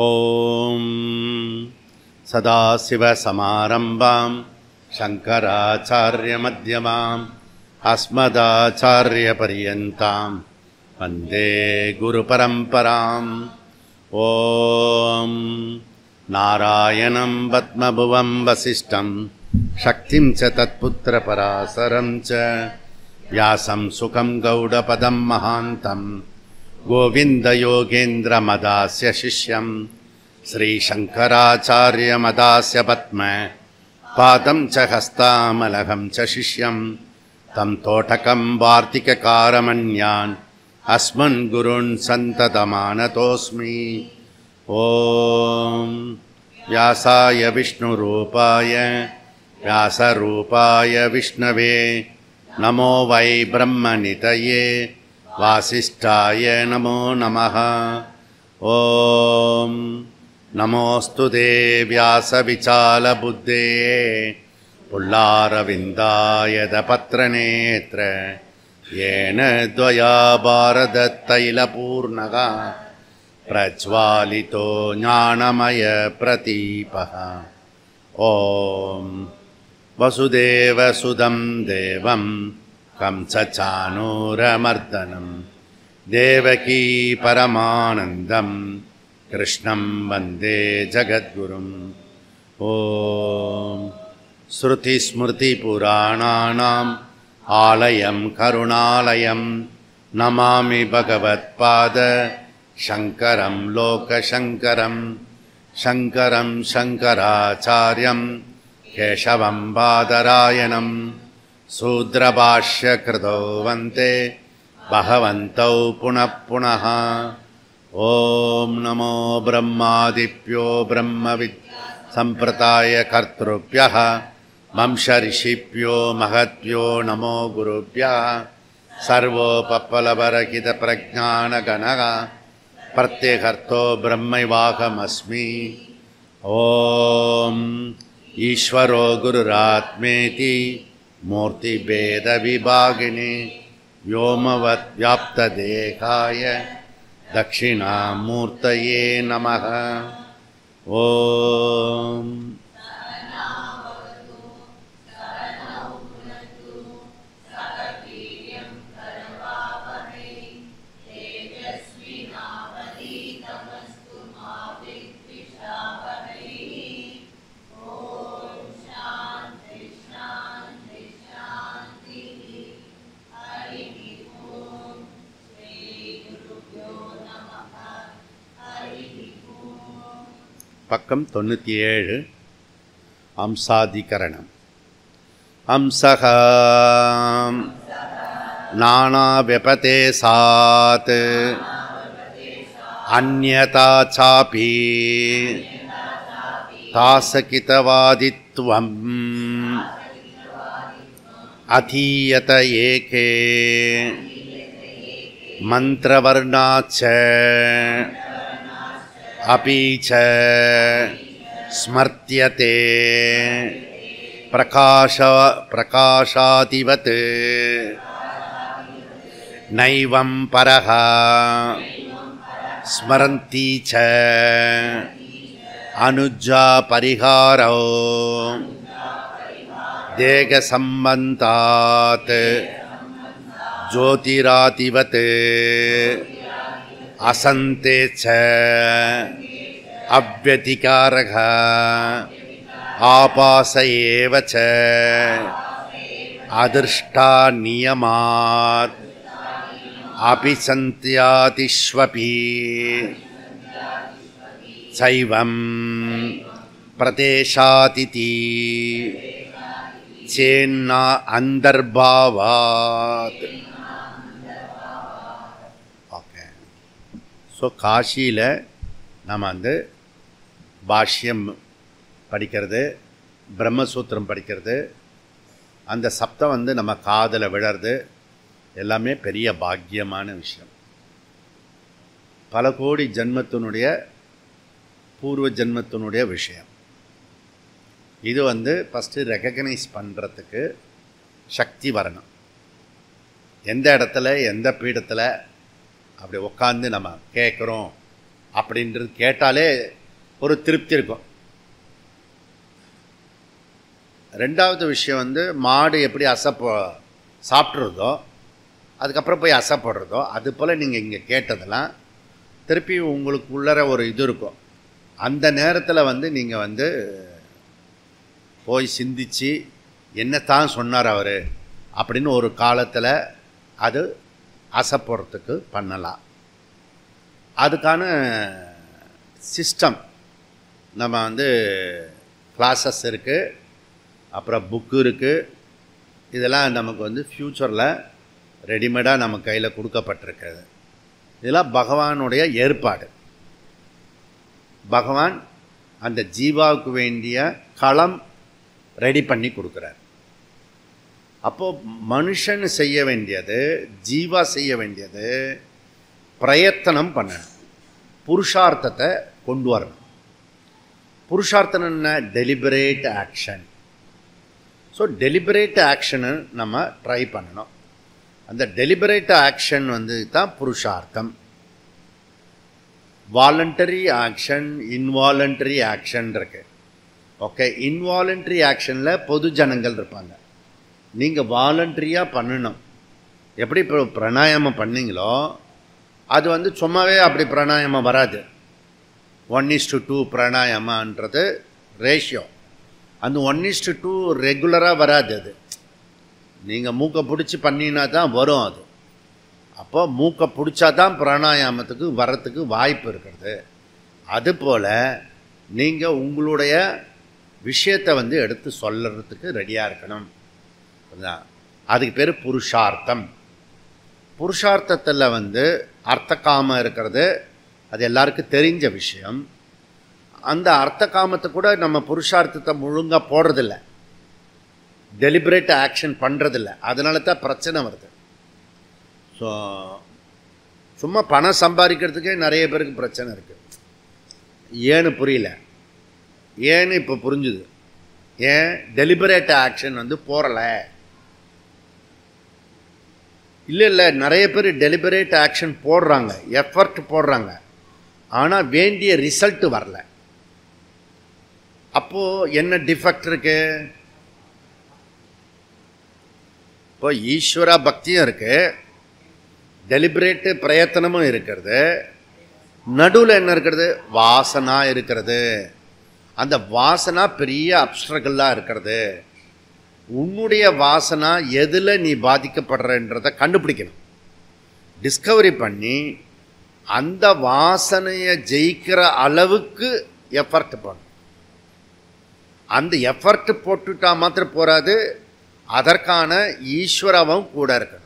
ஓம் சதாசிவசமாரம்பாம் சங்கராச்சார்யமத்யமாம் அஸ்மதாச்சார்யபர்யந்தாம் வந்தே குருபரம்பராம். ஓம் நாராயணம் பத்மபுவம் வசிஷ்டம் சக்திம் ச தத்புத்திரபராசரம் ச வியாசம் சுகம் கௌடபதம் மகாந்தம் கோவிந்தயோகேந்திரமதாஸ்ய சிஷ்யம் ஸ்ரீசங்கராச்சார்யமதாஸ்ய பத்ம பாதம் ச ஹஸ்தாமலகம் ச சிஷ்யம் தம் தோட்டகம் வார்த்திககாரமன்யான் அஸ்மன் குருன் சந்ததமானதோஸ்மி. ஓம் வியாசாய விஷ்ணுரூபாய வியாசரூபாய விஷ்ணவே நமோ வை பிரம்மநிதயே வாசிஷ்டாய நமோ நமः. ஓம் நமோஸ்து தே வியாசவிசாலபுத்தே புல்லாரவிந்தாயத பத்ரநேத்ர ஏன த்வயா பாரதத்தைலபூர்ணக பிரஜ்வாலிதோ ஞானமய பிரதீபः. ஓம் வசுதேவசுதம் தேவம் கம்சசானூரமர்தனம் தேவகீ பரமானந்தம் கிருஷ்ணம் வந்தே ஜகத்குரும். ஓம் ஸ்ருதிஸ்மிருதிபுராணானாம் ஆலயம் கருணாலயம் நமாமி பகவத்பாத சங்கரம் லோகசங்கரம். சங்கரம் சங்கராச்சார்யம் கேசவம் பாதராயணம் சூத்ரபாஷ்யக்ருதோ வந்தே பகவந்தௌ புனః புனः. ஓம் நமோ பிரம்மாதிப்யோ பிரம்மவித் சம்பிரதாய கர்த்ருப்யः வம்சரிஷிப்யோ மகத்யோ நமோ குருப்யः. சர்வோபப்ளவரகித பிரஜானகணः பிரத்யகர்த்தோ பிரம்மைவாகமஸ்மி. ஓம் ஈஸ்வரோ குருராத்மேதி மூர்த்திபேத விபாகினி வ்யோமவத் வியாப்ததேகாய தட்சிணாமூர்த்தயே நமः. ஓம் பக்கம் 97 அம்சாதிகரணம். அம்சஹ நானா விபதே சாத் அன்யதா சாபி தாசகிதவாதித்வம் அதீயத ஏகே மந்திரவர்ணாச்ச अपि च स्मर्त्यते प्रकाशादिवत् नैवं परः स्मरन्ति च अनुज्जा परिहारो देहसम्बन्धात् ज्योतिरादिवत् असन्ते च अव्यतिकारः आपास एव च अदृष्टा नियमात् अपिसन्त्यादिष्वपि चैवं प्रदेशातिथि चेन्न अन्तर्भावात्. ஸோ காஷியில் நம்ம பாஷ்யம் படிக்கிறது, பிரம்மசூத்திரம் படிக்கிறது, அந்த சப்தம் நம்ம காதில் விழறது எல்லாமே பெரிய பாக்கியமான விஷயம். பல கோடி ஜென்மத்தினுடைய பூர்வ ஜென்மத்தினுடைய விஷயம் இது. ஃபஸ்ட்டு ரெகக்னைஸ் பண்ணுறதுக்கு சக்தி வரணும். எந்த இடத்துல எந்த பீடத்தில் அப்படி உட்காந்து நம்ம கேட்குறோம் அப்படின்றது கேட்டாலே ஒரு திருப்தி இருக்கும். ரெண்டாவது விஷயம் வந்து மாடு எப்படி சாப்பிட்றதோ அதுக்கப்புறம் போய் அசைப்படுறதோ அது போல் நீங்கள் இங்கே கேட்டதெல்லாம் திருப்பி உங்களுக்கு உள்ளர ஒரு இது இருக்கும். அந்த நேரத்தில் வந்து நீங்கள் வந்து போய் சிந்திச்சு என்னத்தான் சொன்னார் அவர் அப்படின்னு ஒரு காலத்தில் அது அசைப்படுறதுக்கு பண்ணலாம். அதுக்கான சிஸ்டம் நம்ம வந்து கிளாஸஸ் இருக்குது, அப்புறம் புக்கு இருக்குது. இதெல்லாம் நமக்கு வந்து ஃப்யூச்சரில் ரெடிமேடாக நம்ம கையில் கொடுக்கப்பட்டிருக்கிறது. இதெல்லாம் பகவானுடைய ஏற்பாடு. பகவான் அந்த ஜீவாவுக்கு வேண்டிய களம் ரெடி பண்ணி கொடுக்குறார். அப்போது மனுஷன் செய்ய வேண்டியது, ஜீவா செய்ய வேண்டியது பிரயத்தனம் பண்ணணும், புருஷார்த்தத்தை கொண்டு வரணும். புருஷார்த்தம் என்ன? Deliberate action. ஸோ டெலிபரேட் ஆக்ஷனை நம்ம ட்ரை பண்ணணும். அந்த டெலிபரேட் ஆக்ஷன் வந்து தான் புருஷார்த்தம். வாலண்டரி ஆக்ஷன், இன்வாலண்டரி ஆக்ஷன் இருக்குது. ஓகே, இன்வாலண்டரி ஆக்ஷனில் பொது ஜனங்கள் இருப்பாங்க. நீங்கள் வாலண்டரியாக பண்ணணும். எப்படி இப்போ பிராணாயாமம் பண்ணீங்களோ அது வந்து சும்மாவே அப்படி பிராணாயாமம் வராது. 1:2 பிராணாயாமன்றது ரேஷியோ. அந்த 1:2 ரெகுலராக வராது. அது நீங்கள் மூக்கை பிடிச்சி பண்ணினா தான் வரும். அது அப்போ மூக்கை பிடிச்சா தான் பிராணாயாமத்துக்கு வரத்துக்கு வாய்ப்பு இருக்கிறது. அதுபோல் நீங்கள் உங்களுடைய விஷயத்தை வந்து எடுத்து சொல்லுறதுக்கு ரெடியாக இருக்கணும். அதுக்கு பேர் புருஷார்த்தம். புருஷார்த்தத்தில் வந்து அர்த்த காமம் இருக்கிறது, அது எல்லாருக்கும் தெரிஞ்ச விஷயம். அந்த அர்த்த காமத்தை கூட நம்ம புருஷார்த்தத்தை முழுங்காக போடுறதில்ல, டெலிபரேட் ஆக்ஷன் பண்ணுறதில்ல. அதனால தான் பிரச்சனை வருது. ஸோ சும்மா பணம் சம்பாதிக்கிறதுக்கே நிறைய பேருக்கு பிரச்சனை இருக்குது. ஏன்னு புரியல, ஏன்னு இப்போ புரிஞ்சுது. ஏன் டெலிபரேட் ஆக்ஷன் வந்து போறலை? இல்லை, நிறைய பேர் டெலிபரேட் ஆக்ஷன் போடுறாங்க, எஃபர்ட் போடுறாங்க, ஆனால் வேண்டிய ரிசல்ட் வரல. அப்போது என்ன டிஃபெக்ட் இருக்கு? இப்போ ஈஸ்வர பக்தியும் இருக்கு, டெலிபரேட்டு பிரயத்தனமும் இருக்கிறது, நடுவில் என்ன இருக்கிறது? வாசனா இருக்கிறது. அந்த வாசனா பெரிய அப்ஸ்ட்ரகலாக இருக்கிறது. உன்னுடைய வாசனா எதில் நீ பாதிக்கப்படுறன்றதை கண்டுபிடிக்கணும், டிஸ்கவரி பண்ணி அந்த வாசனையை ஜெயிக்கிற அளவுக்கு எஃபர்ட் பண்ணணும். அந்த எஃபர்ட் போட்டுட்டா மாத்திரம் போராது, அதற்கான ஈஸ்வரவும் கூட இருக்கணும்.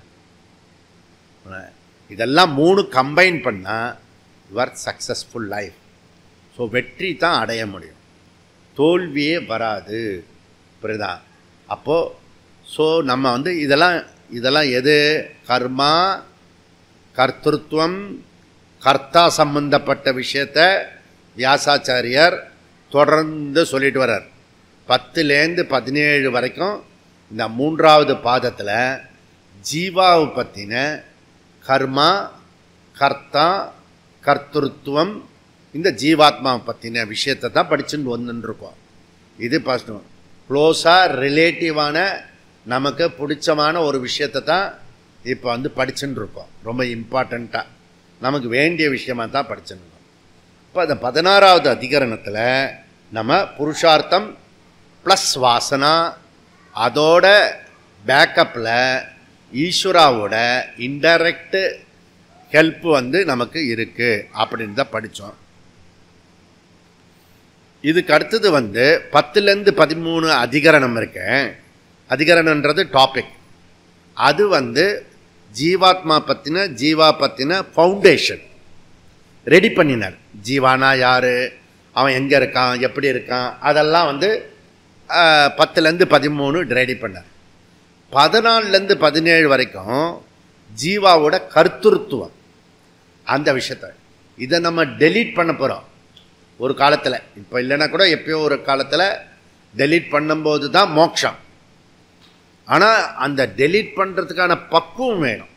இதெல்லாம் 3 கம்பைன் பண்ணால் யுவர் சக்ஸஸ்ஃபுல் லைஃப். ஸோ வெற்றி தான் அடைய முடியும், தோல்வியே வராது. புரியுதா? அப்போது ஸோ நம்ம வந்து இதெல்லாம் எது? கர்மா, கர்த்திருவம், கர்த்தா சம்பந்தப்பட்ட விஷயத்தை வியாசாச்சாரியார் தொடர்ந்து சொல்லிட்டு வர்றார். 10லேருந்து 17 வரைக்கும் இந்த 3வது பாதத்தில் ஜீவாவை பற்றின கர்மா, கர்த்தா, கர்த்திருவம், இந்த ஜீவாத்மாவை பற்றின விஷயத்தை தான் படிச்சுட்டு வந்துருக்கோம். இது ஃபஸ்ட்டு க்ளோஸாக ரிலேட்டிவான நமக்கு பிடிச்சமான ஒரு விஷயத்தை தான் இப்போ வந்து படிச்சுட்டு இருக்கோம். ரொம்ப இம்பார்ட்டண்ட்டாக நமக்கு வேண்டிய விஷயமாக தான் படிச்சுட்டு இருக்கோம். இப்போ அந்த 16வது அதிகரணத்தில் நம்ம புருஷார்த்தம் ப்ளஸ் வாசனா, அதோட பேக்கப்பில் ஈஸ்வராவோட இன்டைரக்ட் ஹெல்ப் வந்து நமக்கு இருக்குது அப்படின்னு தான் படித்தோம். இதுக்கு அடுத்தது வந்து 10லேருந்து 13 அதிகரணம் இருக்கு. அதிகரணன்றது டாபிக். அது வந்து ஜீவாத்மா பற்றின, ஜீவா பற்றின ஃபவுண்டேஷன் ரெடி பண்ணினார். ஜீவானா யார், அவன் எங்கே இருக்கான், எப்படி இருக்கான், அதெல்லாம் வந்து 10லேருந்து 13 ரெடி பண்ணார். 14லேருந்து 17 வரைக்கும் ஜீவாவோட கர்த்திருவம், அந்த விஷயத்தை இதை நம்ம டெலீட் பண்ண போகிறோம் ஒரு காலத்தில். இப்போ இல்லைன்னா கூட எப்பயோ ஒரு காலத்தில் டெலீட் பண்ணும்போது தான் மோட்சம். ஆனால் அந்த டெலீட் பண்ணுறதுக்கான பக்குவம் வேணும்.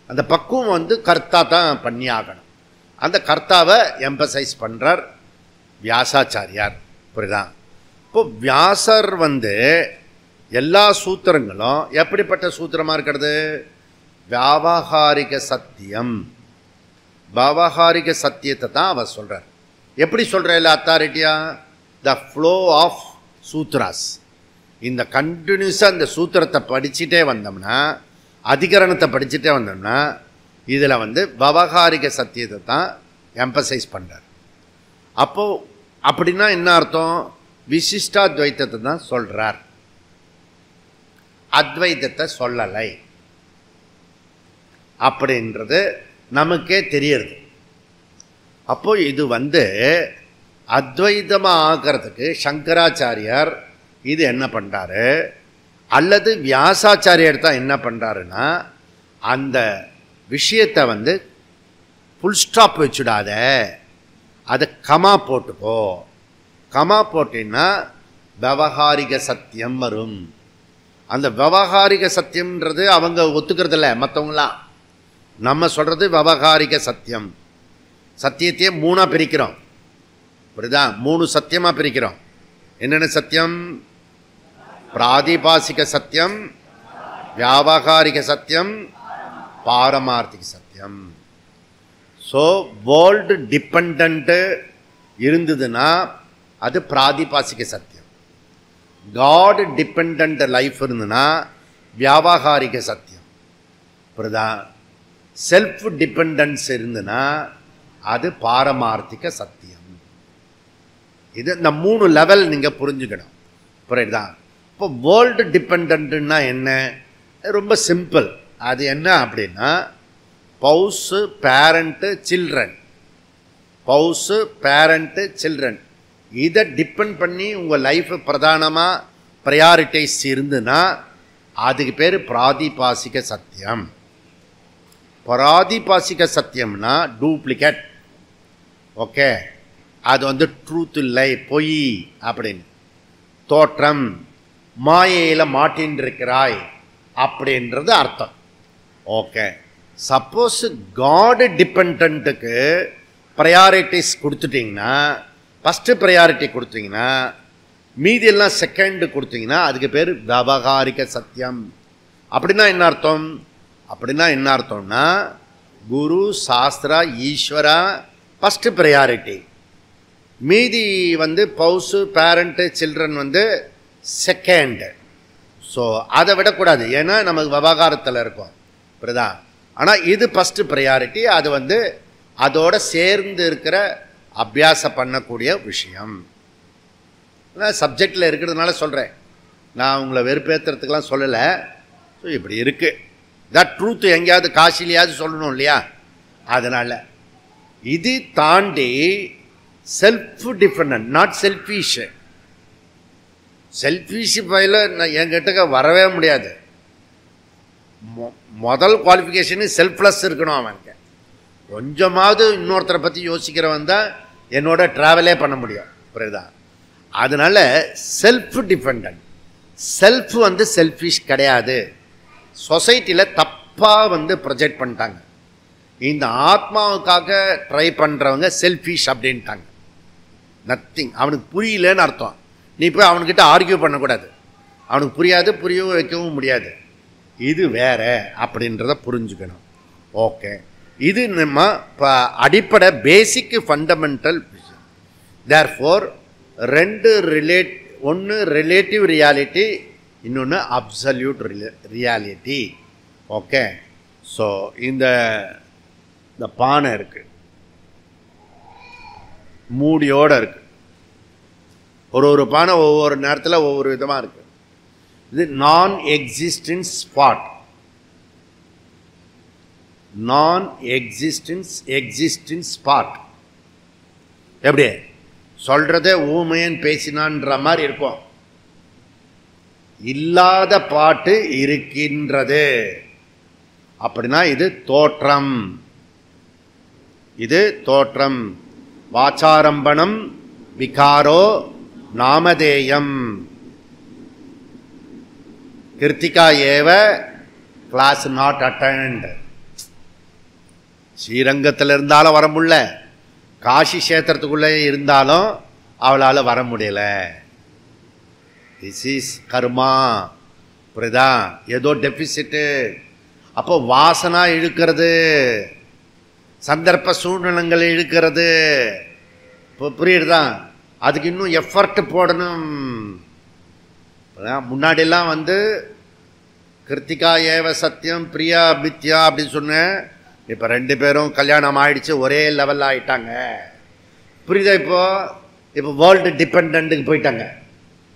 அந்த பக்குவம் வந்து கர்த்தா தான் பண்ணி ஆகணும். அந்த கர்த்தாவை எம்பசைஸ் பண்ணுறார் வியாசாச்சாரியார். புரியுதா? இப்போ வியாசர் எல்லா சூத்திரங்களும் எப்படிப்பட்ட சூத்திரமாக இருக்கிறது? வியாவகாரிக சத்தியம். வியாவகாரிக சத்தியத்தை தான் அவர் சொல்கிறார். எப்படி சொல்கிற இல்லை அத்தாரிட்டியா? The flow of sutras. இந்த கண்டினியூஸாக இந்த சூத்திரத்தை படிச்சுட்டே வந்தோம்னா, அதிகரணத்தை படிச்சுட்டே வந்தோம்னா, இதில் வியாவகாரிக சத்தியத்தை தான் எம்பசைஸ் பண்ணுறார். அப்போது அப்படின்னா என்ன அர்த்தம்? விசிஷ்டாத்வைத்தத்தை தான் சொல்கிறார், அத்வைத்தத்தை சொல்லலை அப்படின்றது நமக்கே தெரியுது. அப்போ இது அத்வைதமாக ஆகிறதுக்கு சங்கராச்சாரியார் இது என்ன பண்ணுறாரு, அல்லது வியாசாச்சாரியார் தான் என்ன பண்ணுறாருன்னா, அந்த விஷயத்தை ஃபுல் ஸ்டாப் வச்சுடாத, அதை கமா போட்டுக்கோ. கமா போட்டின்னா வியாவகாரிக சத்தியம் வரும். அந்த வியாவகாரிக சத்தியம்ன்றது அவங்க ஒத்துக்கிறதில்ல மற்றவங்களாம். நம்ம சொல்கிறது வியாவகாரிக சத்தியம். சத்தியத்தையே மூணாக பிரிக்கிறோம். புரியுதா? 3 சத்தியமாக பிரிக்கிறோம். என்னென்ன சத்தியம்? பிராதிபாசிக சத்தியம், வியாவகாரிக சத்தியம், பாரமார்த்திக சத்தியம். ஸோ வேர்ல்டு டிபெண்ட்டு இருந்ததுன்னா அது பிராதிபாசிக சத்தியம். காட் டிபெண்ட் லைஃப் இருந்ததுன்னா வியாவகாரிக சத்தியம். புரியுதா? செல்ஃப் டிபெண்டன்ஸ் இருந்ததுன்னா அது பாரமார்த்திக சத்தியம். இது இந்த 3 லெவல் நீங்கள் புரிஞ்சுக்கணும். புரியுதா? இப்போ வேர்ல்டு டிபெண்ட்னா என்ன? ரொம்ப சிம்பிள். அது என்ன அப்படின்னா, பவுஸு, பேரண்ட்டு, சில்ட்ரன். பவுஸு, பேரண்ட்டு, சில்ட்ரன், இதை டிபெண்ட் பண்ணி உங்கள் லைஃப் பிரதானமாக ப்ரையாரிட்டைஸ் இருந்துன்னா அதுக்கு பேர் பிராதிபாசிக சத்தியம். பிராதிபாசிக சத்தியம்னா டூப்ளிகேட். ஓகே, அது ட்ரூத் இல்லை, பொய் அப்படின்னு. தோற்றம், மாயையில் மாட்டின்றிருக்கிறாய் அப்படின்றது அர்த்தம். ஓகே, சப்போஸ் காடு டிபெண்ட்டுக்கு ப்ரையாரிட்டிஸ் கொடுத்துட்டிங்கன்னா, ஃபஸ்ட்டு ப்ரையாரிட்டி கொடுத்தீங்கன்னா மீதியெல்லாம் செகண்டு கொடுத்தீங்கன்னா அதுக்கு பேர் வியாவகாரிக சத்தியம். அப்படின்னா என்ன அர்த்தம்? அப்படின்னா என்ன அர்த்தம்னா, குரு, சாஸ்திரா, ஈஸ்வரா ஃபஸ்ட்டு ப்ரையாரிட்டி, மீதி பவுஸு, பேரண்ட்டு, சில்ட்ரன் செகண்டு. ஸோ அதை விடக்கூடாது, ஏன்னா நமக்கு விவகாரத்தில் இருக்கும். புரியுதா? ஆனால் இது ஃபஸ்ட்டு ப்ரையாரிட்டி. அது அதோட சேர்ந்து இருக்கிற அபியாசம் பண்ணக்கூடிய விஷயம். நான் சப்ஜெக்டில் இருக்கிறதுனால சொல்கிறேன், நான் உங்களை வெறுப்பேற்றுறதுக்கெலாம் சொல்லலை. ஸோ இப்படி இருக்குது. தட் ட்ரூத் எங்கேயாவது காசிலையாவது சொல்லணும் இல்லையா? அதனால் இது தாண்டி self depend, not selfish. Selfish பையில் நான் என்கிட்ட வரவே முடியாது. முதல் குவாலிஃபிகேஷனு செல்ஃப்லெஸ் இருக்கணும். அவனுக்கு கொஞ்சமாவது இன்னொருத்தரை பற்றி யோசிக்கிறவன் தான் என்னோட ட்ராவலே பண்ண முடியும். புரியுதா? அதனால் செல்ஃப் டிபெண்ட். செல்ஃப் செல்ஃபிஷ் கிடையாது. சொசைட்டியில் தப்பாக ப்ரொஜெக்ட் பண்ணிட்டாங்க. இந்த ஆத்மாவுக்காக ட்ரை பண்ணுறவங்க செல்ஃபிஷ் அப்படின்ட்டாங்க. நத்திங். அவனுக்கு புரியலன்னு அர்த்தம். நீ போய் அவனுக்கிட்ட ஆர்கியூ பண்ணக்கூடாது. அவனுக்கு புரியாது, புரியவும் வைக்கவும் முடியாது. இது வேற அப்படின்றத புரிஞ்சுக்கணும். ஓகே, இது நம்ம இப்போ அடிப்படை பேசிக் ஃபண்டமெண்டல் விஷயம். தேர்ஃபோர் ரெண்டு ஒன்று ரிலேட்டிவ் ரியாலிட்டி, இன்னொன்று அப்சல்யூட் ரியாலிட்டி. ஓகே, ஸோ இந்த பானை இருக்குது, மூடியோடு இருக்குது. ஒரு பானை ஒவ்வொரு நேரத்தில் ஒவ்வொரு விதமாக இருக்குது. இது நான் எக்ஸிஸ்டன்ஸ் ஸ்பாட், நான் எக்ஸிஸ்டன்ஸ் ஸ்பாட். எப்படி சொல்கிறதே ஊமையன் பேசினான்ற மாதிரி இருக்கும். இல்லாத பாட்டு இருக்கின்றது அப்படின்னா இது தோற்றம். இது தோற்றம். வாச்சாரம்பணம் விகாரோ நாமதேயம். கிருத்திகா ஏவ கிளாஸ் நாட் அட்டெண்ட். ஸ்ரீரங்கத்தில் இருந்தாலும் வர முடியல, காசி கஷேத்திரத்துக்குள்ளே இருந்தாலும் அவளால் வர முடியல. திஸ் இஸ் கர்மா. புரியுதா? ஏதோ டெபிசிட்டு. அப்போ வாசனா இழுக்கிறது, சந்தர்ப்ப சூழ்நிலங்கள் இழுக்கிறது. இப்போ புரியுதுதான்? அதுக்கு இன்னும் எஃபர்ட் போடணும். முன்னாடியெல்லாம் கிருத்திகா ஏவ சத்தியம் பிரியா மித்யா அப்படின்னு சொன்னேன். இப்போ 2 பேரும் கல்யாணம் ஆயிடுச்சு, ஒரே லெவலில் ஆயிட்டாங்க. புரியுதா? இப்போ வேர்ல்டு டிபெண்ட்டுக்கு போயிட்டாங்க.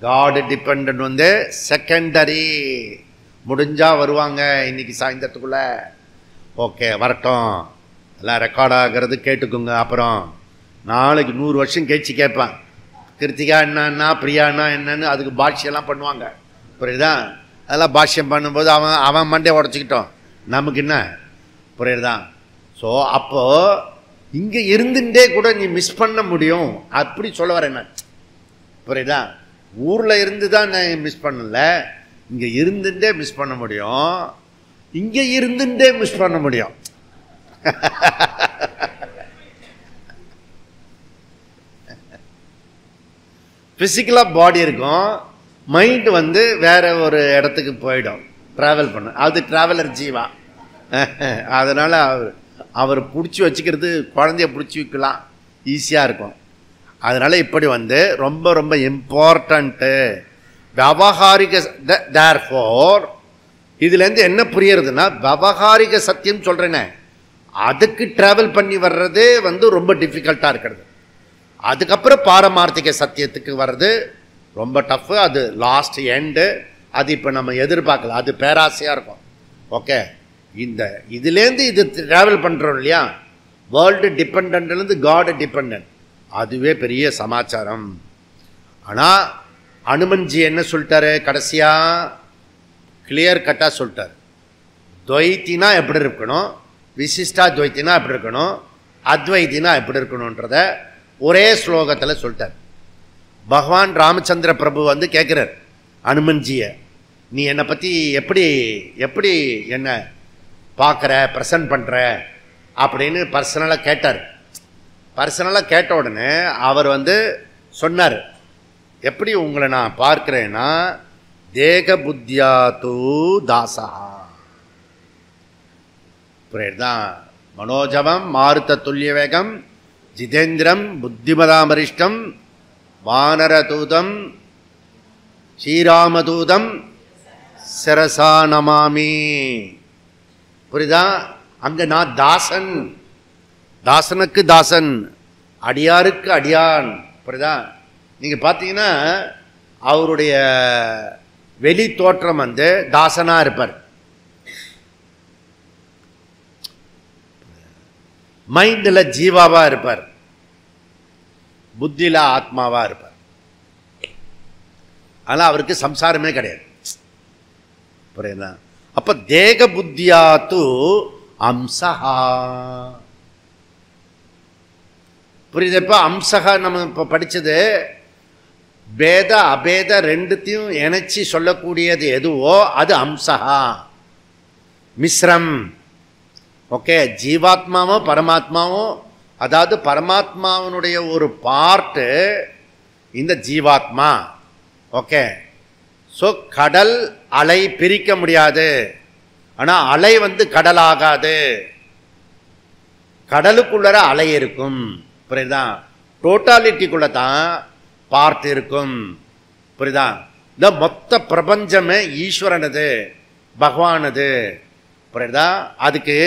காடு டிபெண்ட் செகண்டரி. முடிஞ்சால் வருவாங்க இன்னைக்கு சாயந்தரத்துக்குள்ள. ஓகே, வரட்டும். எல்லாம் ரெக்கார்ட் ஆகிறது கேட்டுக்கோங்க. அப்புறம் நாளைக்கு 100 வருஷம் கழிச்சு கேட்பான், கிருத்திகா என்னன்னா பிரியான்னா என்னன்னு. அதுக்கு பாஷ்யெல்லாம் பண்ணுவாங்க. புரியுதா? அதெல்லாம் பாஷ்யம் பண்ணும்போது அவன் மண்டையை உடச்சிக்கிட்டோம், நமக்கு என்ன? புரியுதுதான்? ஸோ அப்போது இங்கே இருந்துட்டே கூட நீ மிஸ் பண்ண முடியும், அப்படி சொல்ல வரேன் நான். புரியுதா? ஊரில் இருந்து தான் நான் மிஸ் பண்ணல, இங்கே இருந்துட்டே மிஸ் பண்ண முடியும், இங்கே இருந்துட்டே மிஸ் பண்ண முடியும். ஃபிசிக்கலாக பாடி இருக்கும், மைண்டு வேற ஒரு இடத்துக்கு போயிடும், ட்ராவல் பண்ண. அது ட்ராவலர் ஜீவா. அதனால் அவர் பிடிச்சி வச்சுக்கிறது, குழந்தைய பிடிச்சி வைக்கலாம், ஈஸியாக இருக்கும். அதனால் இப்படி ரொம்ப ரொம்ப இம்பார்ட்டண்ட்டு வியாவகாரிக. தேர்ஃபோர் இதுலேருந்து என்ன புரியறதுன்னா, வியாவகாரிக சத்தியம் சொல்கிறேனே, அதுக்கு ட்ராவல் பண்ணி வர்றதே ரொம்ப டிஃபிகல்ட்டாக இருக்கிறது. அதுக்கப்புறம் பாரமார்த்திக சத்தியத்துக்கு வர்றது ரொம்ப டஃப்பு. அது லாஸ்ட் எண்டு. அது இப்போ நம்ம எதிர்பார்க்கல, அது பேராசையாக இருக்கும். ஓகே, இதுலேருந்து இது ட்ராவல் பண்ணுறோம் இல்லையா, வேர்ல்டு டிபெண்ட்லேருந்து காடு டிபெண்ட், அதுவே பெரிய சமாச்சாரம். ஆனால் அனுமன்ஜி என்ன சொல்லிட்டாரு கடைசியாக? கிளியர் கட்டாக சொல்லிட்டார். துவைத்தினா எப்படி இருக்கணும், விசிஷ்டா துவைத்தினா எப்படி இருக்கணும், அத்வைத்தினா எப்படி இருக்கணுன்றத ஒரே ஸ்லோகத்தில் சொல்லிட்டார். பகவான் ராமச்சந்திர பிரபு கேட்குறார் அனுமன்ஜியை, நீ என்னை பற்றி எப்படி எப்படி என்ன பார்க்குற, ப்ரெசன்ட் பண்ணுற அப்படின்னு பர்சனலாக கேட்டார். பர்சனலாக கேட்ட உடனே அவர் சொன்னார், எப்படி உங்களை நான் பார்க்கிறேன்னா, தேக புத்தியா தூ தாசா. புரியுதுதான்? மனோஜவம் மாருத்த துல்லிய வேகம் ஜிதேந்திரம் புத்திமதாமரிஷ்டம் வானரதூதம் ஸ்ரீராமதூதம் சிரசா நமாமி. புரியுதா? அங்கே நான் தாசன், தாசனுக்கு தாசன், அடியாருக்கு அடியான். புரியுதா? நீங்கள் பார்த்தீங்கன்னா அவருடைய வெளி தோற்றம் தாசனாக இருப்பார், மைண்டில் ஜீவாவாக இருப்பார், புத்தியில் ஆத்மாவாக இருப்பார். ஆனால் அவருக்கு சம்சாரமே கிடையாது. புரியுதா? அப்போ தேக புத்தியாத்து அம்சஹா. புரியுது? இப்போ அம்சகா நம்ம இப்போ படித்தது பேத அபேத ரெண்டுத்தையும் இணைச்சி சொல்லக்கூடியது எதுவோ அது அம்சகா, மிஸ்ரம். ஓகே, ஜீவாத்மாவும் பரமாத்மாவும், அதாவது பரமாத்மாவனுடைய ஒரு பார்ட்டு இந்த ஜீவாத்மா. ஓகே, ஸோ கடல் அலை பிரிக்க முடியாது, ஆனால் அலை கடலாகாது, கடலுக்குள்ளற அலை இருக்கும். புரியுதா? டோட்டாலிட்டிக்குள்ள தான் பார்ட் இருக்கும். புரியுதா? இந்த மொத்த பிரபஞ்சமே ஈஸ்வரனது, பகவானது. புரியுதா? அதுக்கு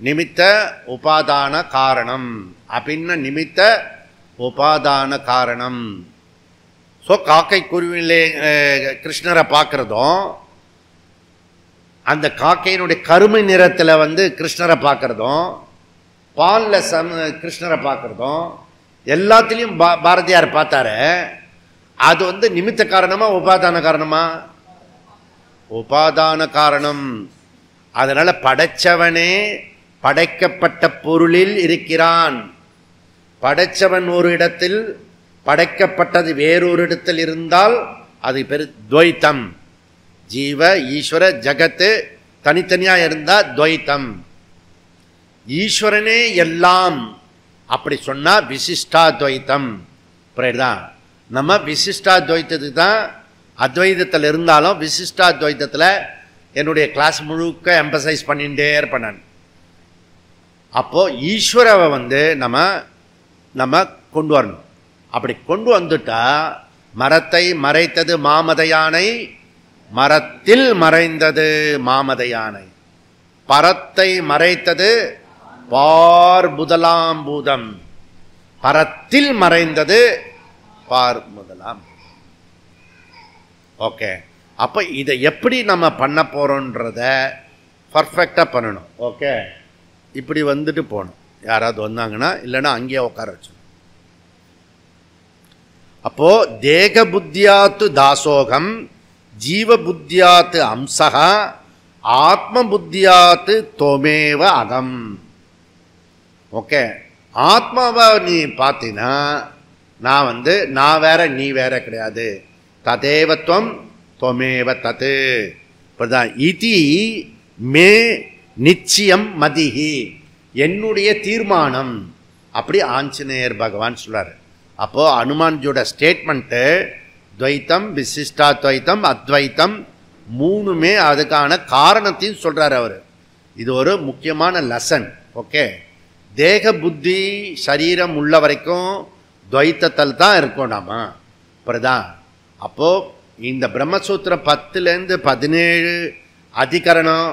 நிமித்த உபாதான காரணம் அப்படின்ன நிமித்த உபாதான காரணம். ஸோ காக்கை குருவிலே கிருஷ்ணரை பார்க்குறதும், அந்த காக்கையினுடைய கருமை நிறத்தில் கிருஷ்ணரை பார்க்குறதும், பாலில் கிருஷ்ணரை பார்க்குறதும், எல்லாத்துலேயும் பாரதியார் பார்த்தாரு. அது நிமித்த காரணமா உபாதான காரணமா? உபாதான காரணம். அதனால படைச்சவனே படைக்கப்பட்ட பொருளில் இருக்கிறான். படைச்சவன் ஒரு இடத்தில், படைக்கப்பட்டது வேறொரு இடத்தில் இருந்தால் அது பெரு துவைத்தம். ஜீவ ஈஸ்வர ஜகத்து தனித்தனியாக இருந்தால் துவைத்தம். ஈஸ்வரனே எல்லாம் அப்படி சொன்னா விசிஷ்டாத்வைத்தம். புரியுதா? நம்ம விசிஷ்டாத்வைத்தத்துக்கு தான் அத்வைதத்தில் இருந்தாலும் விசிஷ்டாத்வைத்தத்தில் என்னுடைய கிளாஸ் முழுக்க எம்பசைஸ் பண்ணிகிட்டே இருப்பேன் நான். அப்போது ஈஸ்வரவை நம்ம கொண்டு வரணும். அப்படி கொண்டு வந்துட்டா மரத்தை மறைத்தது மாமத யானை, மரத்தில் மறைந்தது மாமத யானை. பரத்தை மறைத்தது பார்முதலாம், பரத்தில் மறைந்தது பார்முதலாம். ஓகே, அப்போ இதை எப்படி நம்ம பண்ண போகிறோன்றத பர்ஃபெக்டாக பண்ணணும். ஓகே, இப்படி வந்துட்டு போகணும். யாராவது வந்தாங்கன்னா, இல்லைன்னா அங்கேயே உட்கார வச்சு. அப்போது தேக புத்தியாத்து தாசோகம், ஜீவ புத்தியாத்து அம்சகா, ஆத்ம புத்தியாத்து தோமேவ அகம். ஓகே, ஆத்மாவை நீ பார்த்தீங்கன்னா நான் வேற நீ வேற கிடையாது. ததேவத்வம் தொமேவ தது. இப்படிதான் இதி மே நிச்சயம் மதிஹி, என்னுடைய தீர்மானம். அப்படி ஆஞ்சநேயர் பகவான் சொல்றாரு. அப்போ அனுமான்ஜியோட ஸ்டேட்மெண்ட்டு துவைத்தம், விசிஷ்டாத்வைத்தம், அத்வைத்தம் மூணுமே அதுக்கான காரணத்தையும் சொல்றாரு அவர். இது ஒரு முக்கியமான லெசன். ஓகே, தேக புத்தி சரீரம் உள்ள வரைக்கும் துவைத்தத்தில் தான் இருக்கோம் நாம. அப்படிதான். அப்போது இந்த பிரம்மசூத்திரம் 10லேருந்து 17 அதிகரணம்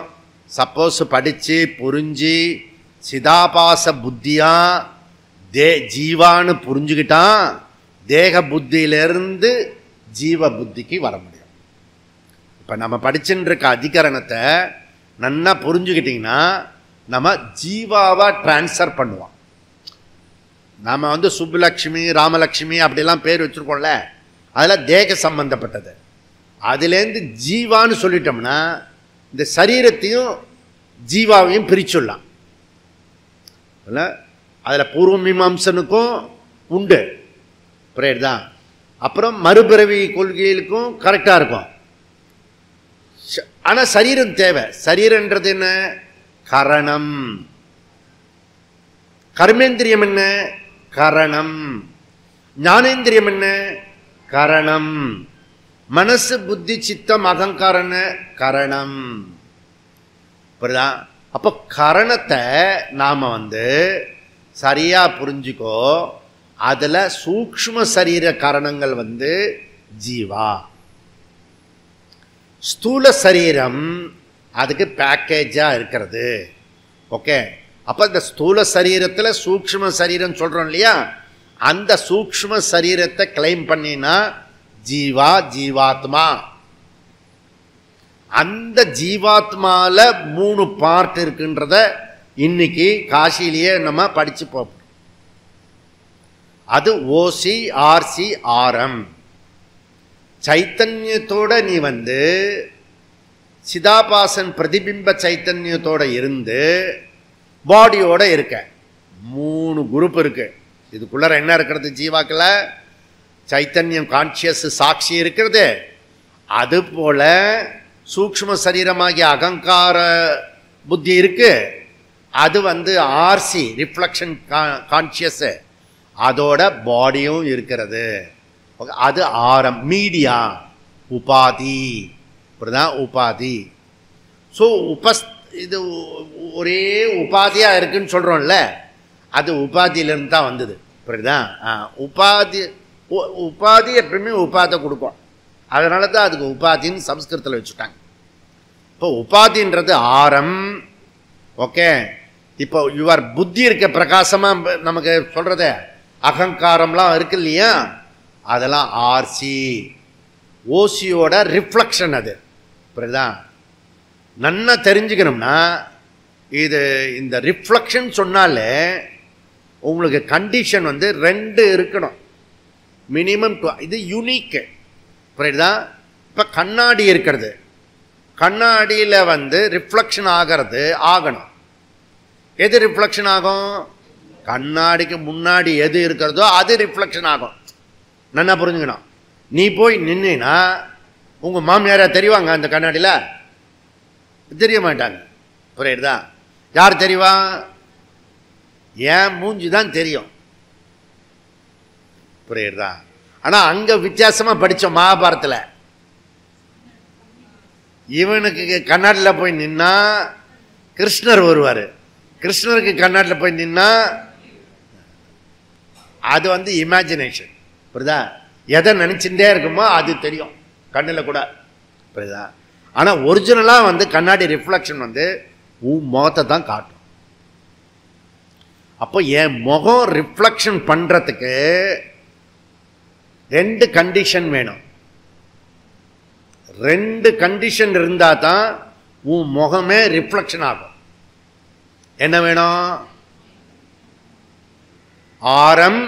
சப்போஸ் படித்து புரிஞ்சு சிதாபாச புத்தியா ஜீவான்னு புரிஞ்சுக்கிட்டான், தேக புத்தியிலிருந்து ஜீவ புத்திக்கு வர முடியும். இப்போ நம்ம படிச்சுட்டு இருக்க அதிகரணத்தை நல்லா புரிஞ்சுக்கிட்டிங்கன்னா நம்ம ஜீவாவை டிரான்ஸ்ஃபர் பண்ணுவோம். நாம் சுப்புலக்ஷ்மி ராமலக்ஷ்மி அப்படிலாம் பேர் வச்சுருக்கோம்ல, அதில் தேக சம்பந்தப்பட்டது. அதுலேருந்து ஜீவான்னு சொல்லிட்டோம்னா இந்த சரீரத்தையும் ஜீவாவையும் பிரிச்சுடலாம். அதில் பூர்வ மீமாம்சனுக்கும் உண்டு பிரேயர் தான். அப்புறம் மறுபிறவி கொள்கைகளுக்கும் கரெக்டாக இருக்கும். ஆனால் சரீரம் தேவை. சரீரன்றது என்ன? கரணம். கர்மேந்திரியம் என்ன? கரணம். ஞானேந்திரியம் என்ன? கரணம். மனசு புத்தி சித்தம் அகங்காரன கரணம். புரியுதா? அப்போ கரணத்தை நாம் சரியா புரிஞ்சுக்கோ. அதில் சூக்ஷ்ம சரீர கரணங்கள் ஜீவா, ஸ்தூல சரீரம் அதுக்கு பேக்கேஜாக இருக்கிறது. ஓகே, அப்போ இந்த ஸ்தூல சரீரத்தில் சூக்ஷ்ம சரீரம் சொல்கிறோம் இல்லையா, அந்த சூக்ஷ்ம சரீரத்தை கிளைம் பண்ணினா ஜீவா ஜீவாத்மா. அந்த ஜீவாத்மாவில் 3 பார்ட் இருக்குன்றத இன்னைக்கு காசிலேயே நம்ம படிச்சு போப்போம். அது ஓசி ஆர்சி ஆரம். சைத்தன்யத்தோட நீ சிதாபாசன் பிரதிபிம்ப சைத்தன்யத்தோட இருந்து பாடியோட இருக்க. 3 குரூப் இருக்கு. இதுக்குள்ள என்ன இருக்கிறது? ஜீவாக்கள சைத்தன்யம் கான்சியஸ் சாட்சி இருக்கிறது. அதுபோல சூக்ஷ்ம சரீரமாகிய அகங்கார புத்தி இருக்கு. அது ஆர்சி ரிஃப்ளக்ஷன் கான்சியஸ், அதோட பாடியும் இருக்கிறது. அது ஆரம், மீடியா, உபாதி. இப்படிதான் உபாதி. ஸோ இது ஒரே உபாதியாக இருக்குன்னு சொல்கிறோம்ல, அது உபாதியிலேருந்து தான் வந்தது. புரியுதுதான்? உபாதி எப்பவுமே உபாதை கொடுக்கும். அதனால தான் அதுக்கு உபாதின்னு சம்ஸ்கிருதத்தில் வச்சுட்டாங்க. இப்போ உபாதின்றது ஆரம். ஓகே, இப்போ யுவர் புத்தி இருக்க பிரகாசமாக நமக்கு சொல்கிறது அகங்காரம்லாம் இருக்கு இல்லையா, அதெல்லாம் ஆர்சி. ஓசியோட ரிஃப்ளக்ஷன் அது. புரியுதா? நன்னா தெரிஞ்சுக்கணும்னா இது இந்த ரிஃப்ளக்ஷன் சொன்னாலே உங்களுக்கு கண்டிஷன் 2 இருக்கணும் மினிமம். இது யூனிக்கு. புரியுதா? இப்போ கண்ணாடி இருக்கிறது, கண்ணாடியில் ரிஃப்ளக்ஷன் ஆகணும். எது ரிஃப்ளக்ஷன் ஆகும்? கண்ணாடிக்கு முன்னாடி எது இருக்கிறதோ அது ரிஃப்ளக்ஷன் ஆகும். நல்லா புரிஞ்சுக்கணும். நீ போய் நின்னா உங்கள் மாமியாரா தெரிவாங்க அந்த கண்ணாடியில்? தெரிய மாட்டாங்க. புரியுதா? யார் தெரிவா? ஏன் மூஞ்சி தான் தெரியும். புரியுதா? ஆனால் அங்கே வித்தியாசமாக படித்தோம் மகாபாரத்தில். இவனுக்கு கர்நாடகில் போய் நின்னா கிருஷ்ணர் வருவார், கிருஷ்ணருக்கு கர்நாடகில் போய் நின்னா அது வந்து இமேஜினேஷன். புரியுதா? எதை நினச்சிட்டே இருக்குமோ அது தெரியும் கண்ணில் கூட. புரியுதா? ஆனால் ஒரிஜினலாக வந்து கண்ணாடி ரிஃப்ளெக்ஷன் வந்து உன் முகத்தை தான் காட்டும். அப்போ என் முகம் ரிஃப்ளெக்ஷன் பண்ணுறதுக்கு 2 கண்டிஷன் வேணும். 2 கண்டிஷன் இருந்தால் தான் உன் முகமே ரிஃப்ளெக்ஷன் ஆகும். என்ன வேணும்? ஆரம்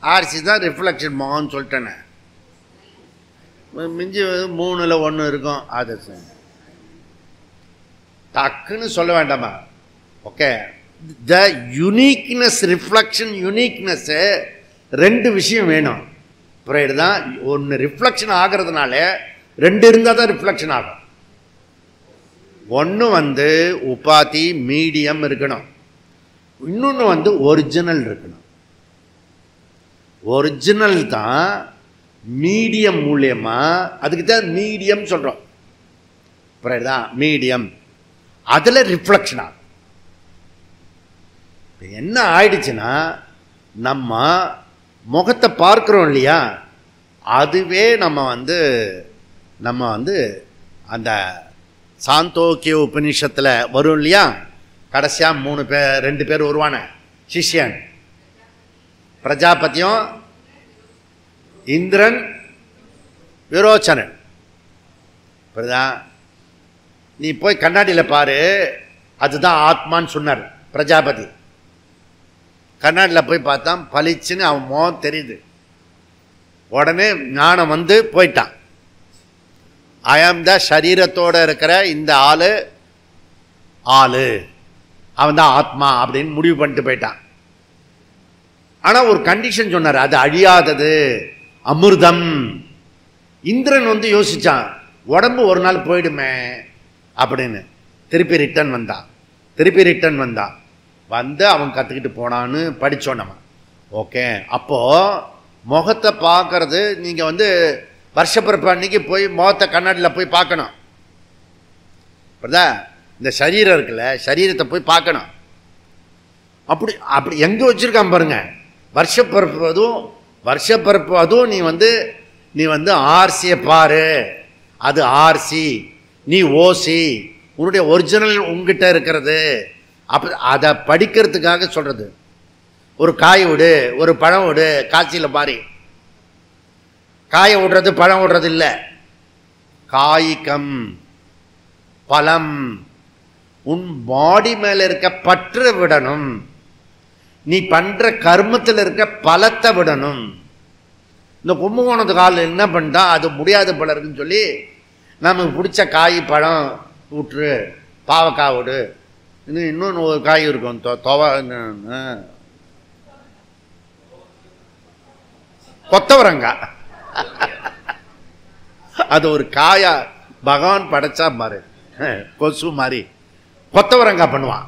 ஆர்சி தான் ரிஃப்ளெக்ஷன் முகம்னு சொல்லிட்டேனே. மிஞ்சி 3ல் 1 இருக்கும். அது டக்குன்னு சொல்ல வேண்டாமா? ஓகே. த யூனிக்னஸ், ரிஃப்ளெக்ஷன் யூனிக்னஸ் 2 விஷயம் வேணும். புரியுதுதான்? ஒன்று ரிஃப்ளெக்ஷன் ஆகிறதுனால 2 இருந்தால் தான் ரிஃப்ளெக்ஷன் ஆகும். ஒன்று வந்து உபாதி மீடியம் இருக்கணும், இன்னொன்று வந்து ஒரிஜினல் இருக்கணும். ஒரிஜினல் தான் மீடியம் மூலியமா, அதுக்கு தான் மீடியம் சொல்கிறோம். புரியுதா? மீடியம் அதில் ரிஃப்ளெக்ஷன் ஆகும். என்ன ஆயிடுச்சுன்னா, நம்ம முகத்தை பார்க்குறோம் இல்லையா, அதுவே நம்ம வந்து அந்த சாந்தோக்கிய உபநிஷத்தில் வரும் இல்லையா, கடைசியாக 2 பேர் வருவான சிஷ்யன், பிரஜாபதியும் இந்திரன் விரோச்சனன். புரியுதா? நீ போய் கண்ணாடியில் பாரு, அதுதான் ஆத்மான்னு சொன்னார் பிரஜாபதி. கண்ணாடியில் போய் பார்த்தா பளிச்சுன்னு அவன் முகம் தெரியுது. உடனே ஞானம் வந்து போயிட்டான். ஐயம் த சரீரத்தோடு இருக்கிற இந்த ஆளு அவன் தான் ஆத்மா அப்படின்னு முடிவு பண்ணிட்டு போயிட்டான். ஆனால் ஒரு கண்டிஷன் சொன்னார், அது அழியாதது, அமிர்தம். இந்திரன் வந்து யோசிச்சான், உடம்பு ஒரு நாள் போயிடுமே அப்படின்னு. திருப்பி ரிட்டர்ன் வந்தான். வந்து அவன் கற்றுக்கிட்டு போனான்னு படித்தோம் நம்ம. ஓகே. அப்போது முகத்தை பார்க்கறது, நீங்கள் வந்து வருஷப்பிறப்பு அன்னைக்கு போய் முகத்தை கண்ணாடியில் போய் பார்க்கணும். புரியுதா? இந்த சரீரம் இருக்குல்ல, சரீரத்தை போய் பார்க்கணும். அப்படி எங்கே வச்சுருக்கான் பாருங்க. வருஷப்பிறப்பு அதுவும் நீ வந்து ஆர்சியை பாரு, அது ஆர்சி, நீ ஓசி, உன்னுடைய ஒரிஜினல் உங்ககிட்ட இருக்கிறது. அதை படிக்கிறதுக்காக சொல்கிறது. ஒரு காய் விடு, ஒரு பழம் விடு, காட்சியில் பாரு. காயை விடுறது பழம் விடுறது இல்லை. காய்கம் பழம். உன் பாடி மேல இருக்க பற்று விடணும், நீ பண்ற கர்மத்தில் இருக்க பலத்தை விடணும். இந்த கும்பகோணத்துக்கு ஆள் என்ன பண்ணிட்டா, அது முடியாது போல இருக்குன்னு சொல்லி நமக்கு பிடிச்ச காய் பழம் விட்டுரு, பாவக்காய் விடு, இன்னொன்று ஒரு காய் இருக்கும் கொத்தவரங்காய். அது ஒரு காயா பகவான் படைச்சா பாரு, கொசு மாதிரி கொத்தவரங்காய் பண்ணுவான்.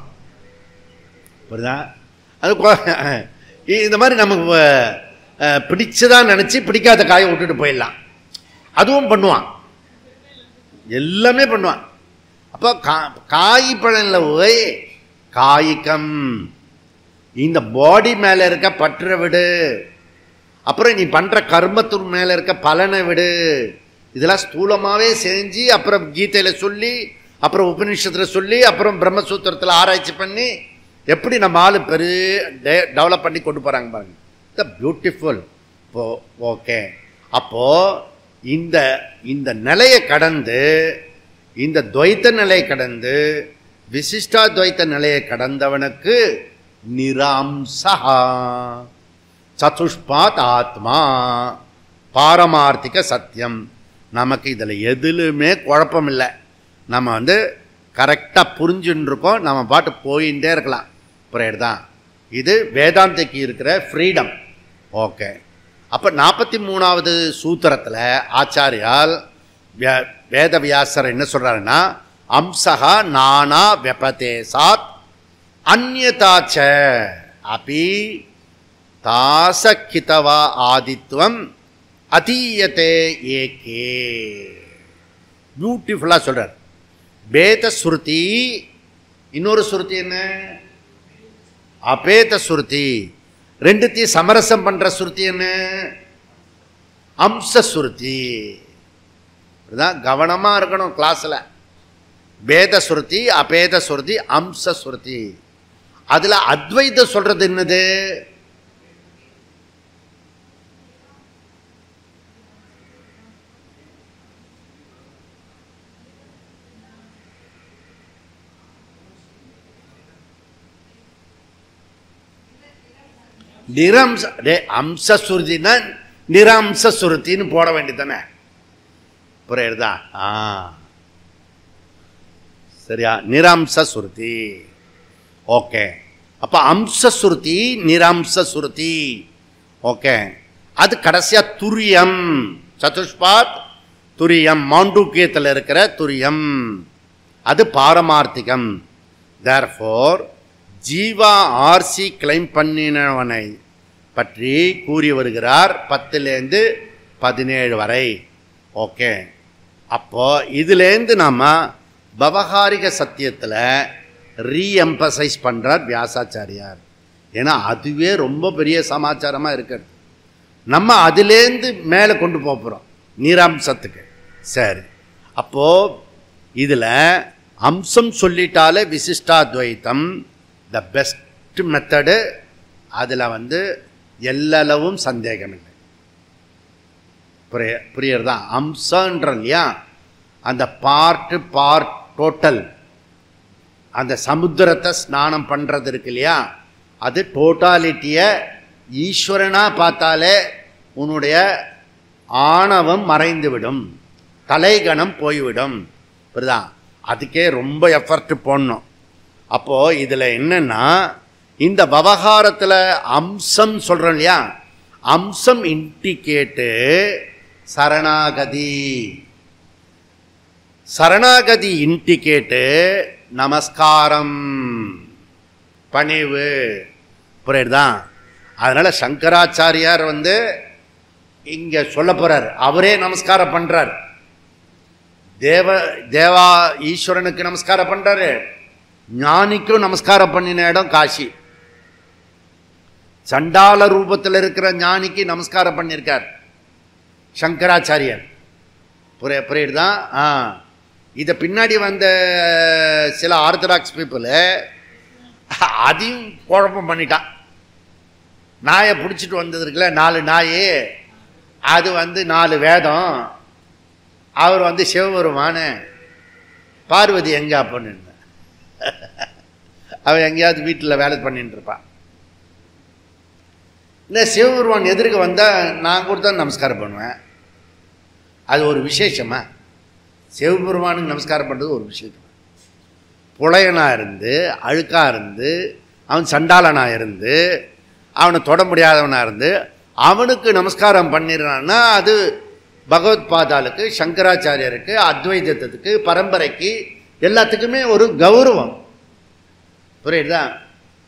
புரியுதா? அது இந்த மாதிரி நமக்கு பிடிச்சதான் நினச்சி பிடிக்காத காயை விட்டுட்டு போயிடலாம். அதுவும் பண்ணுவான், எல்லாமே பண்ணுவான். அப்போ காய் பழம்ல போய் காய்கம், இந்த பாடி மேலே இருக்க பற்ற விடு, அப்புறம் நீ பண்ணுற கர்மத்தின் மேலே இருக்க பலனை விடு. இதெல்லாம் ஸ்தூலமாகவே செஞ்சு அப்புறம் கீதையில் சொல்லி, அப்புறம் உபநிஷத்தில் சொல்லி, அப்புறம் பிரம்மசூத்திரத்தில் ஆராய்ச்சி பண்ணி எப்படி நம்ம ஆள் டெவலப் பண்ணி கொண்டு போகிறாங்க பாருங்க. The beautiful. ஓகே. அப்போது இந்த நிலையை கடந்து, இந்த துவைத்த நிலையை கடந்து விசிஷ்டா துவைத்த நிலையை கடந்தவனுக்கு நிராம்சா சதுஷ்பாத் ஆத்மா பாரமார்த்திக சத்தியம். நமக்கு இதில் எதுலுமே குழப்பம் இல்லை. நம்ம கரெக்டாக புரிஞ்சுன்னு இருக்கோம், நம்ம பாட்டு போயிட்டே இருக்கலாம். புரியுதுதான்? இது வேதாந்திக்கு இருக்கிற ஃப்ரீடம். ஓகே. அப்போ 43வது சூத்திரத்தில் ஆச்சாரியால் வேதவியாசர் என்ன சொல்கிறாருன்னா, அம்சகா நானா வெபதேசாத் அந்யதாச்ச அபி தாசக்கிதவா ஆதித்வம் அதீயத்தே ஏகே. பியூட்டிஃபுல்லாக சொல்கிறார். பேத ஸ்ருதி, இன்னொரு ஸ்ருதி என்ன? அபேத ஸ்ருதி. ரெண்டுத்தையும் சமரசம் பண்ணுற ஸ்ருதி என்ன? அம்ச ஸ்ருதி. இதுதான் கவனமாக இருக்கணும் கிளாஸில். பேத ஸ்ருதி, அபேத ஸ்ருதி, அம்ச ஸ்ருதி. அதில் அத்வைத சொல்கிறது என்னது? நிரம்ச. அம்ச சுருதினா நிரம்ச சுருத்தின்னு போட வேண்டியதானே? புரியுதா? சரியா? நிரம்ச சுருதி. ஓகே. அப்ப அம்ச சுருதி, நிரம்ச சுருதி. ஓகே. அது கடைசியா துரியம், சதுஷ்பாத் துரியம், மாண்டூக்கியத்தில் இருக்கிற துரியம். அது பாரமார்த்திகம். தேர்ஃபோர் ஜீவா ஆர்சி கிளைம் பண்ணினவனை பற்றி கூறி வருகிறார் 10லேருந்து 17 வரை. ஓகே. அப்போ இதுலேருந்து நாம் பவகாரிக சத்தியத்தில் ரீஎம்பசைஸ் பண்ணுறார் வியாசாச்சாரியார். ஏன்னா அதுவே ரொம்ப பெரிய சமாச்சாரமாக இருக்கிறது. நம்ம அதுலேருந்து மேலே கொண்டு போகிறோம் நீராம்சத்துக்கு. சரி, அப்போது இதில் அம்சம் சொல்லிட்டாலே விசிஷ்டாத்வைத்தம் த பெஸ்ட் மெத்தடு. அதில் எல்லளவும் சந்தேகம் இல்லை. புரியுறதா? அம்சன்ற இல்லையா, அந்த பார்ட் டோட்டல், அந்த சமுத்திரத்தை ஸ்நானம் பண்ணுறது இருக்கு இல்லையா, அது டோட்டாலிட்டியை ஈஸ்வரனாக பார்த்தாலே உன்னுடைய ஆணவம் மறைந்துவிடும், தலைகணம் போய்விடும். புரியுதா? அதுக்கே ரொம்ப எஃபர்ட் போடணும். அப்போது இதில் என்னென்னா, இந்த விவகாரத்தில் அம்சம் சொல்கிறோம் இல்லையா, அம்சம் இண்டிகேட்டு சரணாகதி. சரணாகதி இண்டிகேட்டு நமஸ்காரம், பணிவு. புரியுதா? அதனால் சங்கராச்சாரியார் இங்கே சொல்ல போகிறார். அவரே நமஸ்காரம் பண்ணுறார். தேவா ஈஸ்வரனுக்கு நமஸ்காரம் பண்ணுறாரு, ஞானிக்கும் நமஸ்காரம் பண்ணின இடம் காசி. சண்டால ரூபத்தில் இருக்கிற ஞானிக்கு நமஸ்காரம் பண்ணியிருக்கார் சங்கராச்சாரியர். புரியுதுதான்? இதை பின்னாடி வந்த சில ஆர்த்தடாக்ஸ் பீப்புள் அதையும் குழப்பம் பண்ணிட்டான். நாயை பிடிச்சிட்டு வந்தது இருக்குல்ல, 4 நாய், அது 4 வேதம். அவர் சிவபெருமான, பார்வதி எங்கே அப்படின்னு அவன் எங்கேயாவது வீட்டில் வேலை பண்ணிட்டு இருப்பான். இல்லை, சிவபெருமான் எதிர்க்க வந்தால் நான் கூட தான் நமஸ்காரம் பண்ணுவேன். அது ஒரு விசேஷமா? சிவபெருமானுக்கு நமஸ்காரம் பண்ணுறது ஒரு விசேஷம். புலையனாக இருந்து, அழுக்காக இருந்து, அவன் சண்டாளனாக இருந்து, அவனை தொட முடியாதவனாக இருந்து அவனுக்கு நமஸ்காரம் பண்ணிடுறான்னா அது பகவத் பாதாளுக்கு, சங்கராச்சாரியருக்கு, அத்வைதத்துக்கு, பரம்பரைக்கு, எல்லாத்துக்குமே ஒரு கௌரவம். புரியுதா?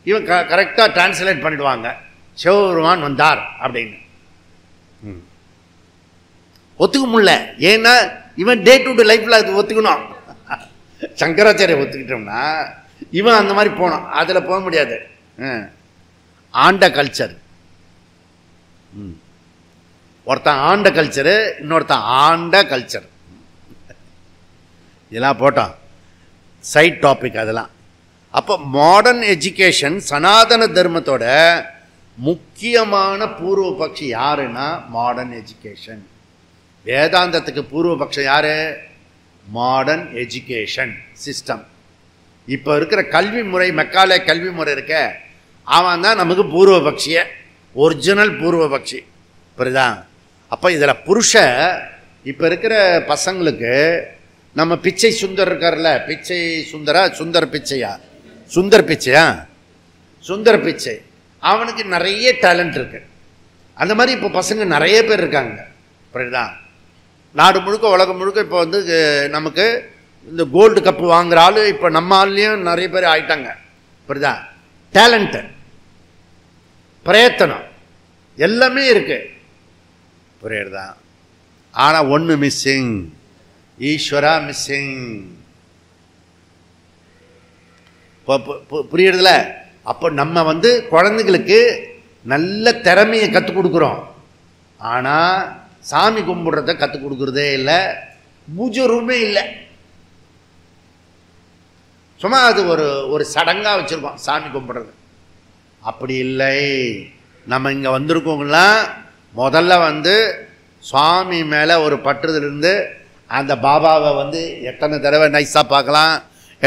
இவன் கரெக்டாக டிரான்ஸ்லேட் பண்ணிடுவாங்க, சிவபெருமான் வந்தார் அப்படின்னு. ஒத்துக்க முடியல. ஏன்னா இவன் டே டு டே லைஃப்பில் அது ஒத்துக்கணும். சங்கராச்சாரிய ஒத்துக்கிட்டோம்னா இவன் அந்த மாதிரி போனோம், அதில் போக முடியாது. ஆண்ட கல்ச்சர். ஒருத்தன் ஆண்ட கல்ச்சரு, இன்னொருத்தன் ஆண்ட கல்ச்சர். இதெல்லாம் போட்டான் சைட் டாபிக் அதெல்லாம். அப்போ மாடர்ன் எஜுகேஷன் சனாதன தர்மத்தோட முக்கியமான பூர்வபக்ஷி யாருன்னா மாடர்ன் எஜுகேஷன். வேதாந்தத்துக்கு பூர்வபக்ஷம் யாரு? Modern education system. இப்போ இருக்கிற கல்வி முறை, மெக்காலே கல்வி முறை இருக்க, அவன் தான் நமக்கு பூர்வபக்ஷிய, ஒரிஜினல் பூர்வபக்ஷி. புரியுதா? அப்போ இதில் புருஷ இப்போ இருக்கிற பசங்களுக்கு நம்ம பிச்சை சுந்தர் இருக்கார்ல, பிச்சை சுந்தரா, சுந்தர் பிச்சையா, சுந்தர் பிச்சையா, சுந்தர் பிச்சை, அவனுக்கு நிறைய டேலண்ட் இருக்கு. அந்த மாதிரி இப்போ பசங்க நிறைய பேர் இருக்காங்க. புரியுதா? நாடு முழுக்க, உலகம் முழுக்க இப்போ நமக்கு இந்த கோல்டு கப்பு வாங்குற ஆள் இப்போ நம்ம ஆள்லையும் நிறைய பேர் ஆயிட்டாங்க. புரியுதா? டேலண்ட்டு, பிரயத்தனம் எல்லாமே இருக்கு. புரியுறதா? ஆனால் ஒன்று மிஸ்ஸிங், ஈஸ்வரா மிஸ்ஸிங். புரியுறதுல? அப்போ நம்ம குழந்தைங்களுக்கு நல்ல திறமையை கற்றுக் கொடுக்குறோம். ஆனால் சாமி கும்பிடுறத கற்றுக் கொடுக்குறதே இல்லை, பூஜை ரூமே இல்லை. சும்மா அது ஒரு சடங்காக வச்சுருக்கோம் சாமி கும்பிடுறது. அப்படி இல்லை. நம்ம இங்கே வந்திருக்கோங்களாம் முதல்ல சுவாமி மேலே ஒரு பற்றுதல் இருந்து அந்த பாபாவை எத்தனை தடவை நைஸாக பார்க்கலாம்,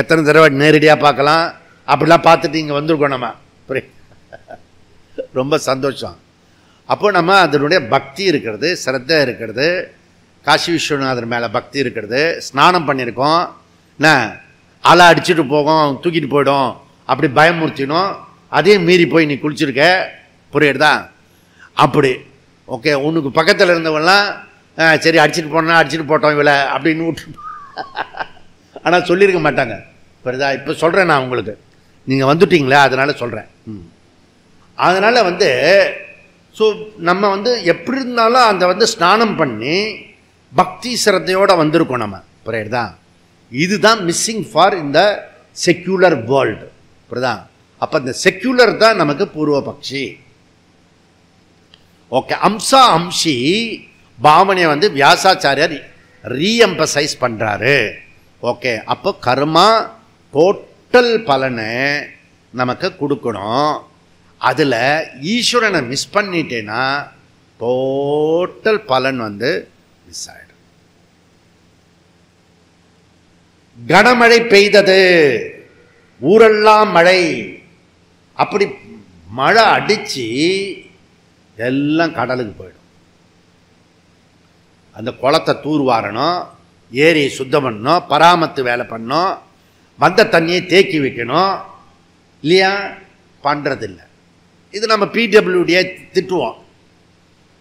எத்தனை தடவை நேரடியாக பார்க்கலாம், அப்படிலாம் பார்த்துட்டு இங்கே வந்திருக்கோம் நம்ம. ரொம்ப சந்தோஷம். அப்போ நம்ம அதனுடைய பக்தி இருக்கிறது, சிரத்தை இருக்கிறது, காசி விஸ்வநாதர் மேலே பக்தி இருக்கிறது. ஸ்நானம் பண்ணியிருக்கோம், என்ன அலை அடிச்சுட்டு போகும், தூக்கிட்டு போயிடும், அப்படி பயமுறுத்தினோம். அதையும் மீறி போய் நீ குளிச்சிருக்க. புரியுறதா? அப்படி ஓகே. உனக்கு பக்கத்தில் இருந்தவங்களாம் சரி அடிச்சுட்டு போனா அடிச்சுட்டு போட்டோம் இவளை அப்படின்னு விட்டு, ஆனால் சொல்லியிருக்க மாட்டாங்க. புரியுதா? இப்போ சொல்கிறேன் நான் உங்களுக்கு, நீங்கள் வந்துட்டீங்களே அதனால் சொல்கிறேன். அதனால் ஸோ நம்ம எப்படி இருந்தாலும் அந்த ஸ்நானம் பண்ணி பக்தி சிரத்தையோடு வந்திருக்கோம் நம்ம. புரியுறதா? இதுதான் மிஸ்ஸிங் ஃபார் இந்த செக்யூலர் வேர்ல்டு. புரியுதா? அப்போ இந்த செக்யூலர் தான் நமக்கு பூர்வபக்ஷி. ஓகே. அம்சா அம்சி பாவனையை வியாசாச்சாரியர் ரீஎம்பசைஸ் பண்ணுறாரு. ஓகே. அப்போ கர்மா டோட்டல் பலனை நமக்கு கொடுக்கணும். அதில் ஈஸ்வரனை மிஸ் பண்ணிட்டேன்னா டோட்டல் பலன் மிஸ் ஆகிடும். கனமழை பெய்தது, ஊரெல்லாம் மழை, அப்படி மழை அடித்து எல்லாம் கடலுக்கு போயிடும். அந்த குளத்தை தூர்வாரணும், ஏரியை சுத்தம் பண்ணணும், பராமத்து வேலை பண்ணணும், வந்த தண்ணியை தேக்கி வைக்கணும். இல்லையா? பண்ணுறதில்லை. இது நம்ம பிடபிள்யூடியை திட்டுவோம்.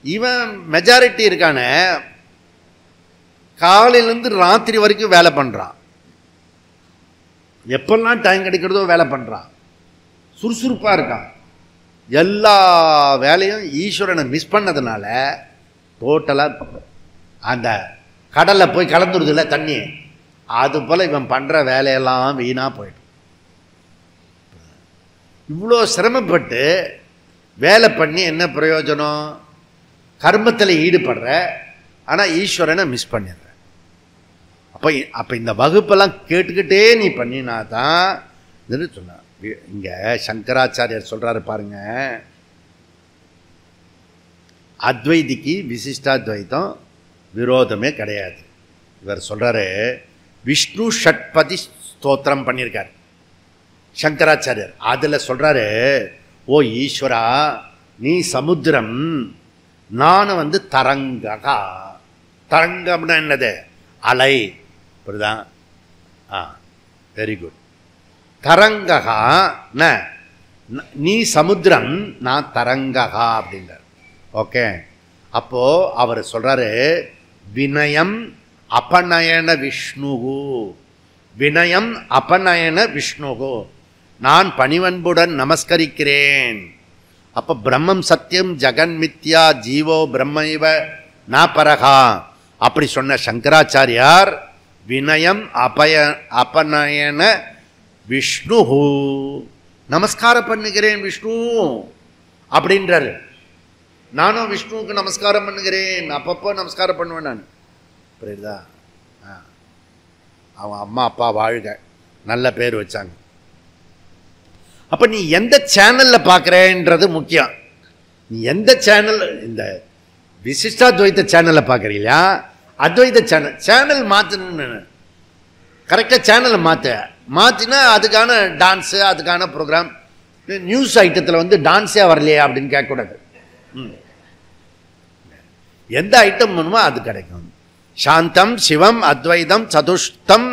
இவன் மெஜாரிட்டி இருக்கான காலையிலேருந்து ராத்திரி வரைக்கும் வேலை பண்ணுறான். எப்பெல்லாம் டைம் கிடைக்கிறதோ வேலை பண்ணுறான், சுறுசுறுப்பாக இருக்கான். எல்லா வேலையும் ஈஸ்வரனை மிஸ் பண்ணதுனால டோட்டலாக அந்த கடலில் போய் கலந்துருது இல்லை தண்ணி. அதுபோல் இவன் பண்ணுற வேலையெல்லாம் வீணாக போயிடும். இவ்வளோ சிரமப்பட்டு வேலை பண்ணி என்ன பிரயோஜனம்? கர்மத்தில் ஈடுபடுற, ஆனால் ஈஸ்வரனை மிஸ் பண்ணிடுற. அப்போ இந்த வகுப்பெல்லாம் கேட்டுக்கிட்டே நீ பண்ணினா தான் சொன்ன. இங்கே சங்கராச்சாரியர் சொல்கிறாரு பாருங்க, அத்வைதிக்கு விசிஷ்டாத்வைத்தம் விரோதமே கிடையாது. இவர் சொல்கிறாரு, விஷ்ணு ஷட்பதி ஸ்தோத்திரம் பண்ணியிருக்கார் சங்கராச்சாரியர். அதில் சொல்கிறாரு, ஓ ஈஸ்வரா, நீ சமுத்திரம், நான் தரங்ககா. தரங்கம்னா என்னது? அலை. புரியுதா? Very good. தரங்ககா, நீ சமுத்திரம், நான் தரங்ககா அப்படின்றார். ஓகே. அப்போ அவர் சொல்றாரு, வினயம் அபநயன விஷ்ணுகு. வினயம் அபநயன விஷ்ணுகு, நான் பணிவன்புடன் நமஸ்கரிக்கிறேன். அப்போ பிரம்மம் சத்தியம் ஜெகன் மித்யா ஜீவோ பிரம்மைவ நாபரகா அப்படி சொன்ன சங்கராச்சாரியார் வினயம் அபநயன விஷ்ணு, நமஸ்காரம் பண்ணுகிறேன் விஷ்ணு அப்படின்றாரு. நானும் விஷ்ணுவுக்கு நமஸ்காரம் பண்ணுகிறேன், அப்பப்போ நமஸ்காரம் பண்ணுவேன் நான். புரியுதா? அவன் அம்மா அப்பா வாழ்க, நல்ல பேர் வச்சாங்க. அப்போ நீ எந்த சேனலில் பார்க்குறேன்றது முக்கியம். நீ எந்த சேனல், இந்த விசிஷ்டாத்வைத்த சேனலில் பார்க்குறீங்களா, அத்வைத சேனல் மாற்றணும்னு கரெக்டாக சேனலை மாற்றினா அதுக்கான டான்ஸு, அதுக்கான ப்ரோக்ராம். நியூஸ் ஐட்டத்தில் டான்ஸே வரலையா அப்படின்னு கேட்கக்கூடாது. எந்த ஐட்டம் வேணுமோ அது கிடைக்கும். சாந்தம் சிவம் அத்வைதம் சதுஷ்டம்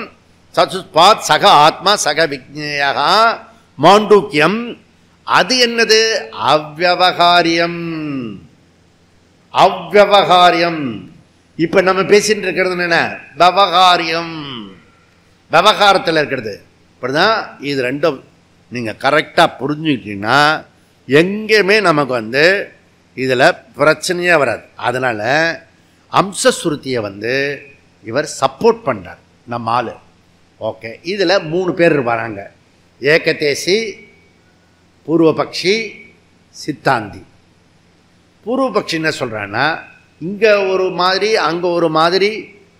சதுஷ்பாத் சக ஆத்மா சக விஜ்ஞேயா மாண்டூக்கியம். அது என்னது? அவ்வவகாரியம். அவ்வவகாரியம். இப்ப நம்ம பேசிட்டு இருக்கிறது என்ன? விவகாரியம். விவகாரத்தில் இருக்கிறது. இப்படிதான் இது ரெண்டும் நீங்கள் கரெக்டாக புரிஞ்சுக்கிட்டீங்கன்னா எங்கேயுமே நமக்கு இதில் பிரச்சனையே வராது. அதனால் அம்சஸ்ருதியை இவர் சப்போர்ட் பண்ணுறார் நம்ம ஆள். ஓகே, இதில் 3 பேர் வராங்க. ஏகதேசி, பூர்வபக்ஷி, சித்தாந்தி. பூர்வபக்ஷி என்ன சொல்கிறான்னா, இங்கே ஒரு மாதிரி அங்கே ஒரு மாதிரி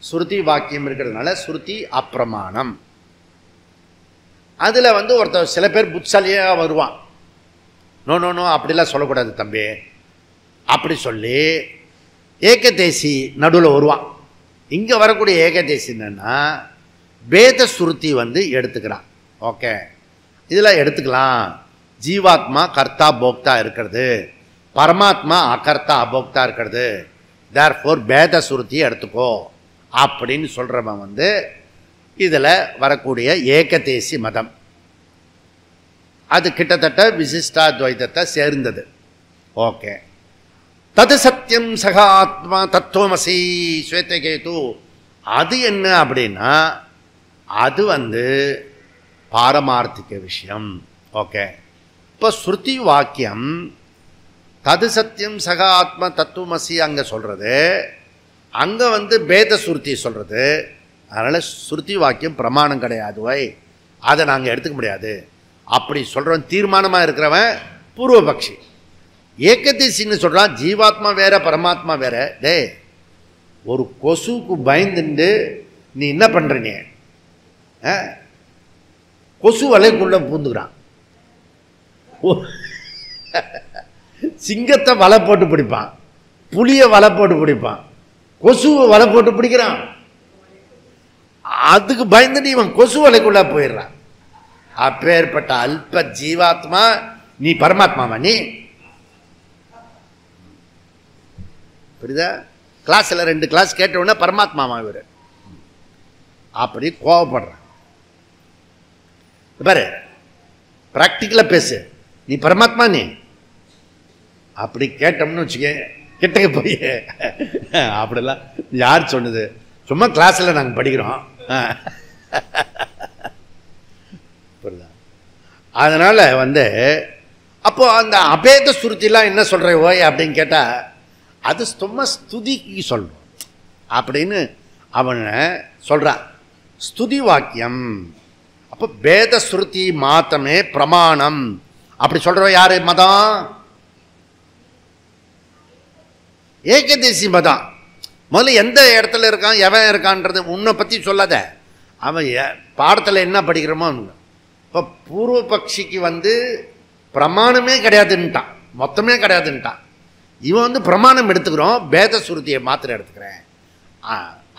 ஸ்ருதி வாக்கியம் இருக்கிறதுனால ஸ்ருதி அப்பிரமாணம். அதில் ஒருத்தர் சில பேர் புட்சாலியாக வருவான். நோ நோ நோ அப்படிலாம் சொல்லக்கூடாது தம்பி அப்படி சொல்லி ஏகதேசி நடுவில் வருவான். இங்கே வரக்கூடிய ஏகதேசி என்னன்னா வேத ஸ்ருதி எடுத்துக்கிறான். ஓகே, இதில் எடுத்துக்கலாம். ஜீவாத்மா கர்த்தா போக்தா இருக்கிறது, பரமாத்மா அகர்த்தா அபோக்தா இருக்கிறது, தேர்ஃபோர் வேத ஸ்ருதி எடுத்துக்கோ அப்படின்னு சொல்கிறவன் இதில் வரக்கூடிய ஏகதேசி மதம். அது கிட்டத்தட்ட விசிஷ்டாத்வைதத்தை சேர்ந்தது. ஓகே, தது சத்தியம் சக ஆத்மா தத்துவமசி ஸ்வேதகேது. அது என்ன அப்படின்னா அது பாரமார்த்திக விஷயம். ஓகே, இப்போ ஸ்ருதி வாக்கியம் தது சத்தியம் சக ஆத்மா தத்துவமசி அங்கே சொல்கிறது, அங்கே பேத ஸ்ருதி சொல்கிறது. அதனால் ஸ்ருதி வாக்கியம் பிரமாணம் கிடையாது, அதை நாங்கள் எடுத்துக்க முடியாது அப்படி சொல்கிறவன் தீர்மானமாக இருக்கிறவன் பூர்வபக்ஷி. ஏகதேசின்னு சொல்கிறான் ஜீவாத்மா வேற பரமாத்மா வேற. டே, ஒரு கொசுக்கு பயந்துட்டு நீ என்ன பண்ணுற? நீ கொசு வலைக்குள்ளே பூந்துக்கிறான். சிங்கத்தை வலை போட்டு பிடிப்பான், புளியை வலை போட்டு பிடிப்பான், கொசுவை வலை போட்டு பிடிக்கிறான். அதுக்கு பயந்துட்டு இவன் கொசு வலைக்குள்ளே போயிடுறான். அப்பேற்பட்ட அல்ப ஜீவாத்மா நீ பரமாத்மாவா? நீ புரியுதா? கிளாஸில் 2 கிளாஸ் கேட்ட உடனே பரமாத்மாவா இவர் அப்படி கோவப்படுறான். பாரு, ப்ராக்டிக்கலாக பேசு. நீ பரமாத்மா நீ அப்படி கேட்டோம்னு வச்சுக்க, கிட்டக்க போய் அப்படிலாம் யார் சொன்னது? சும்மா கிளாஸில் நாங்கள் படிக்கிறோம். புரியுதா? அதனால் அப்போ அந்த அபேத சுருத்திலாம் என்ன சொல்கிற ஓய் அப்படின்னு கேட்டால் அது சும்மா ஸ்துதிக்கு சொல்கிறோம் அப்படின்னு அவனை சொல்கிறான். ஸ்துதி வாக்கியம். அப்போ பேத ஸ்ருதி மாத்தமே பிரமாணம் அப்படி சொல்கிறோம். யார் மதம்? ஏகதேசி மதம். முதல்ல எந்த இடத்துல இருக்கான், எவன் இருக்கான்றது உன்னை பற்றி சொல்லாத. அவன் பாடத்தில் என்ன படிக்கிறோமோ. இப்போ பூர்வபக்ஷிக்கு பிரமாணமே கிடையாதுன்ட்டான், மொத்தமே கிடையாதுன்ட்டான். இவன் பிரமாணம் எடுத்துக்கிறோம், பேத சுருத்தியை மாத்திரம் எடுத்துக்கிறேன்,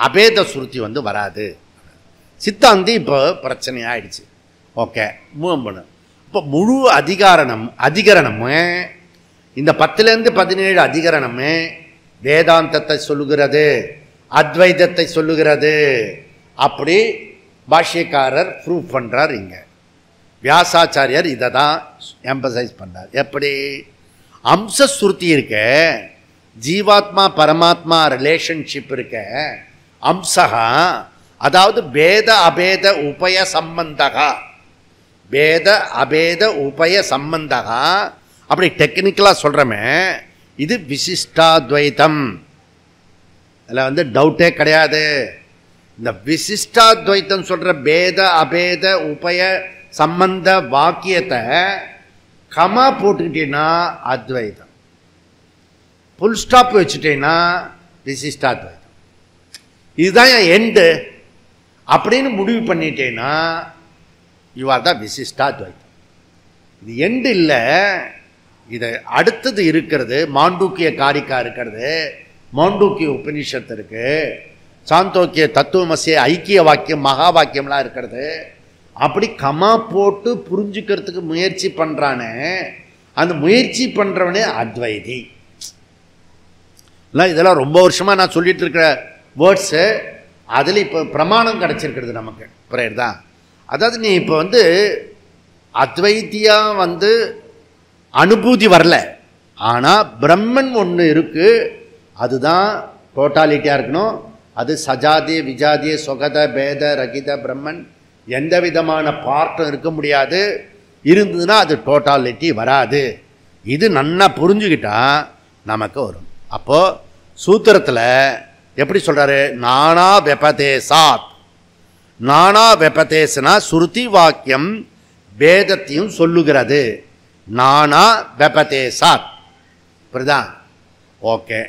அபேத சுருத்தி வராது. சித்தாந்தி இப்போ பிரச்சனை ஆயிடுச்சு. ஓகே, மூவ் பண்ணு. இப்போ முழு அதிகரணமே இந்த 10லேருந்து 17 அதிகரணமே வேதாந்தத்தை சொல்லுகிறது, அத்வைதத்தை சொல்லுகிறது. அப்படி பாஷ்யக்காரர் ப்ரூவ் பண்ணுறார். இங்கே வியாசாச்சாரியர் இதை தான் எம்பசைஸ் பண்ணுறார். எப்படி? அம்சஸ்ருதி இருக்க, ஜீவாத்மா பரமாத்மா ரிலேஷன்ஷிப் இருக்க, அம்சகா அதாவது பேத அபேத உபய சம்பந்தகா, பேத அபேத உபய சம்பந்தகா. அப்படி டெக்னிக்கலாக சொல்கிறோமே, இது விசிஷ்டாத்வைதம். அதில் டவுட்டே கிடையாது. இந்த விசிஷ்டாத்வைத்தம் சொல்கிற பேத அபேத உபய சம்பந்த வாக்கியத்தை கமா போட்டுக்கிட்டீங்கன்னா அத்வைதம், புல் ஸ்டாப் வச்சுட்டேன்னா விசிஷ்டாத்வைதம். இதுதான் என் எண்டு அப்படின்னு முடிவு பண்ணிட்டேன்னா யூ ஆர் த விசிஷ்டாத்வைதம். இது எண்டு இல்லை, இது அடுத்தது இருக்கிறது. மாண்டூக்கிய காரிக்கா இருக்கிறது, மாண்டூக்கிய உபனிஷத்து இருக்கு, சாந்தோக்கிய தத்துவமசிய ஐக்கிய வாக்கியம் மகா வாக்கியம்லாம் இருக்கிறது. அப்படி கமா போட்டு புரிஞ்சுக்கிறதுக்கு முயற்சி பண்ணுறானே, அந்த முயற்சி பண்ணுறவனே அத்வைதி. இதெல்லாம் ரொம்ப வருஷமாக நான் சொல்லிட்டு இருக்கிற வேர்ட்ஸு. அதில் இப்போ பிரமாணம் கிடச்சிருக்கிறது நமக்கு. புரியுது தான்? அதாவது நீ இப்போ அத்வைத்தியாக அனுபூதி வரல, ஆனால் பிரம்மன் ஒன்று இருக்குது, அதுதான் டோட்டாலிட்டியாக இருக்கணும். அது சஜாதிய விஜாதிய சொகத பேத ரகித பிரம்மன் எந்த விதமான பார்ட்டும் இருக்க முடியாது. இருந்ததுன்னா அது டோட்டாலிட்டி வராது. இது நன்னா புரிஞ்சுக்கிட்டா நமக்கு வரும். அப்போ சூத்திரத்தில் எப்படி சொல்றாரு? நானா வெபதேசாத். நானா வெபதேசனா சுருதி வாக்கியம் வேதத்தையும் சொல்லுகிறது. நானா வெபதேசாத். புரியுதா? ஓகே.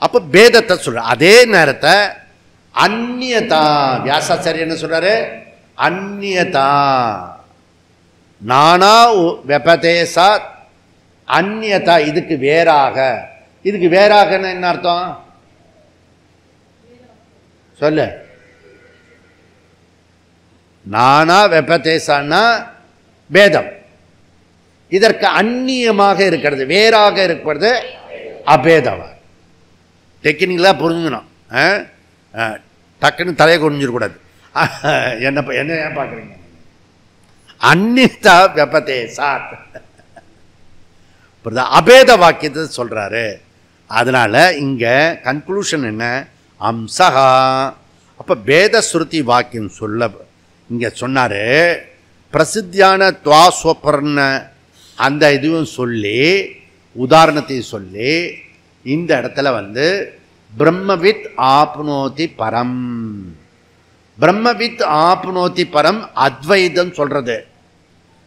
அப்போ வேதத்தை சொல்ற அதே நேரத்தை அந்நியதா வியாசாச்சாரியர் என்ன சொல்றாரு? அந்நியதா. நானா வெபதேசாத் அந்நியதா. இதுக்கு வேறாக. இதுக்கு வேறாகன்னு என்ன அர்த்தம் சொல்லு? நானா வெபதேசான்னா வேதம். இதற்கு அந்நியமாக இருக்கிறது, வேறாக இருக்கிறது அபேதம். டெக்னிக்கலாக புரிஞ்சுக்கணும். டக்குன்னு தலையை குனிஞ்சிடக்கூடாது. என்ன ஏன் பார்க்குறீங்க? அந்நியதா வெபதேசாத் அபேத வாக்கியத்தை சொல்றாரு. அதனால இங்க கன்க்ளூஷன் என்ன? அம்சகா. அப்ப வேத ஸ்ருதி வாக்கியம் சொல்ல இங்க சொன்னாரு. பிரசித்தியான துவாஸ்வபர்ண அந்த இதுவும் சொல்லி உதாரணத்தையும் சொல்லி இந்த இடத்துல பிரம்மவித் ஆப்னோதி பரம். பிரம்மவித் ஆப்னோதி பரம் அத்வைதம் சொல்றது.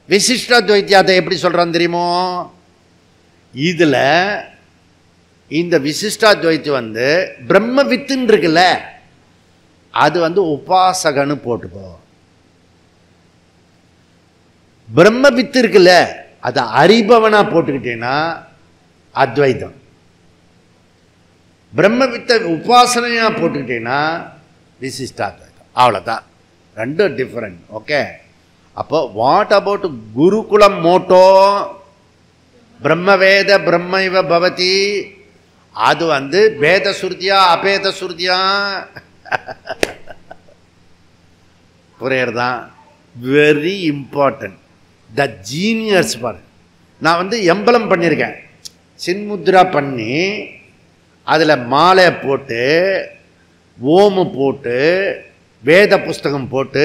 விசிஷ்டாத்வைத்தியத்தை எப்படி சொல்றான்னு தெரியுமோ? இதுல இந்த விசிஷ்டாத்வைத்து பிரம்மவித்துன்னு இருக்குல்ல, அது உபாசகன்னு போட்டுக்கோ. பிரம்மவித்து இருக்குல்ல, அதை அறிபவனா போட்டுக்கிட்டேன்னா அத்வைதம். பிரம்மவித்தை உபாசனையா போட்டுக்கிட்டேன்னா விசிஷ்டாத்வைதம். அவ்வளோதான், ரெண்டும் டிஃபரெண்ட். ஓகே. அப்போ வாட் அபவுட் குருகுலம் மோட்டோ? பிரம்மவேத பிரம்மைவ பவதி. அது வேத சுருதியா அபேத சுருதியா? புரியறதான்? Very important. த ஜீனியர்ஸ் பாரு. நான் எம்பலம் பண்ணியிருக்கேன், சின்முத்ரா பண்ணி அதில் மாலை போட்டு ஓமு போட்டு வேத புஸ்தகம் போட்டு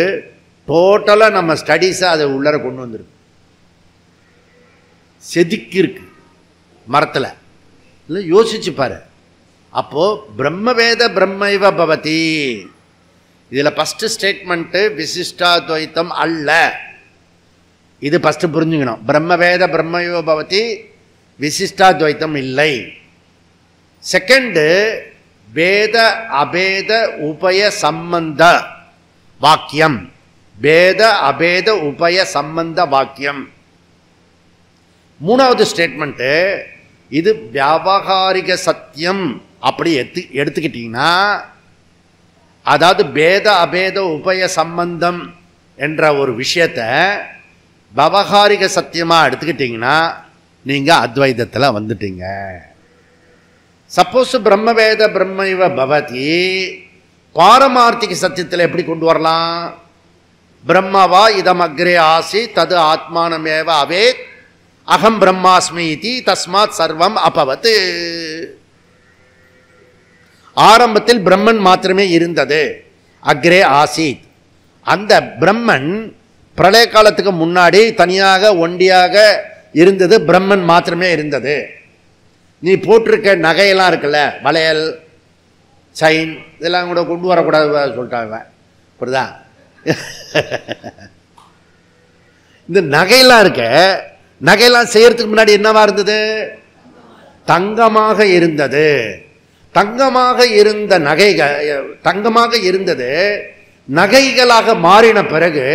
டோட்டலாக நம்ம ஸ்டடீஸை அதை உள்ளர கொண்டு வந்துருக்கு. செதுக்கி இருக்கு மரத்தில். இல்லை யோசிச்சு பாரு. அப்போ பிரம்மவேத பிரம்மைவ பவதி. இதில் ஃபஸ்ட்டு ஸ்டேட்மெண்ட்டு விசிஷ்டாத்வைத்தம் அல்ல. இது ஃபஸ்ட்டு புரிஞ்சுக்கணும். பிரம்மவேத பிரம்மைவ பவதி, விசிஷ்டாத்வைத்தம் இல்லை. செகண்டு வேத அபேத உபய சம்பந்த வாக்கியம். வேத அபேத உபய சம்பந்த வாக்கியம். மூணாவது ஸ்டேட்மெண்ட்டு இது வியாவகாரிக சத்தியம். அப்படி எடுத்துக்கிட்டீங்கன்னா, அதாவது வேத அபேத உபய சம்பந்தம் என்ற ஒரு விஷயத்தை வியாவகாரிக சத்தியமாக எடுத்துக்கிட்டீங்கன்னா நீங்கள் அத்வைதத்தில் வந்துட்டீங்க. சப்போஸ் பிரம்மவேத பிரம்மைவ பவதி பாரமார்த்திக சத்தியத்தில் எப்படி கொண்டு வரலாம்? பிரம்மவா இதம் அக்ரே ஆசி தது ஆத்மானமேவ அவேத் அகம் பிரம்மாஸ்மி இதி தஸ்மாத் சர்வம் அபவத். ஆரம்பத்தில் பிரம்மன் மாத்திரமே இருந்தது, அக்ரே ஆசித். அந்த பிரம்மன் பிரளய காலத்துக்கு முன்னாடி தனியாக ஒண்டியாக இருந்தது, பிரம்மன் மாத்திரமே இருந்தது. நீ போட்டிருக்க நகையெல்லாம் இருக்குல்ல, வளையல் செயின் இதெல்லாம் கூட கொண்டு வரக்கூடாது சொல்லிட்டாங்க. புரியுதா? இந்த நகையெல்லாம் இருக்க, நகையெல்லாம் செய்யறதுக்கு முன்னாடி என்னவா இருந்தது? தங்கமாக இருந்தது. தங்கமாக இருந்த நகைகள், தங்கமாக இருந்தது நகைகளாக மாறின பிறகு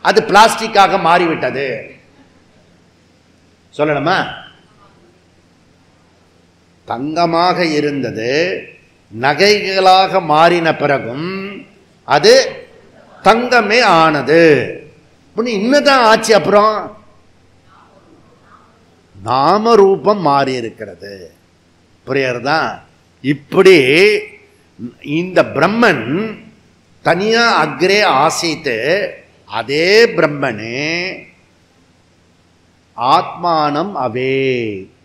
அது பிளாஸ்டிக்காக மாறிவிட்டது. சொல்லணுமா? தங்கமாக இருந்தது நகைகளாக மாறின பிறகும் அது தங்கமே ஆனது. இன்னதான் ஆச்சு. அப்புறம் நாம ரூபம் மாறி இருக்கிறது. புரியறதா? இப்படி இந்த பிரம்மன் தனியா அக்ரே ஆசித்து, அதே பிரம்மனே ஆத்மானம் அவே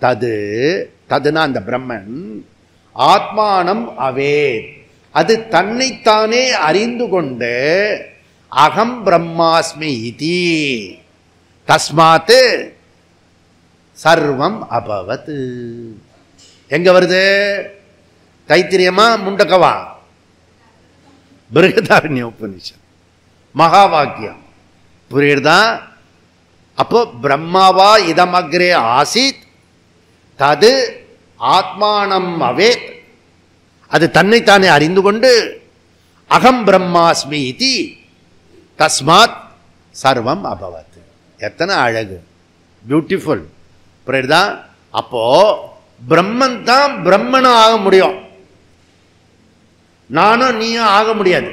தது. ததுனா அந்த பிரம்மன் ஆத்மானம் அவே, அது தன்னைத்தானே அறிந்து கொண்டு அகம் பிரம்மாஸ்மி இதி தஸ்மாத் சர்வம் அபவத். எங்க வருது? தைத்திரியமா முண்டக்கவா? பிருகதாரண்ய உபனிஷத் மகா வாக்கியம். புரியுதா? அப்போ பிரம்மாவா இதமக்ரே ஆசித் தது ஆத்மானம் அவேத், அது தன்னைத்தானே அறிந்து கொண்டு அகம் பிரம்மாஸ்மி இதி தஸ்மாத் சர்வம் அபவத். எத்தனை அழகு, பியூட்டிஃபுல். புரியுதா? அப்போ பிரம்மன் தான் பிரம்மனும் ஆக முடியும், நானும் நீயும் ஆக முடியாது.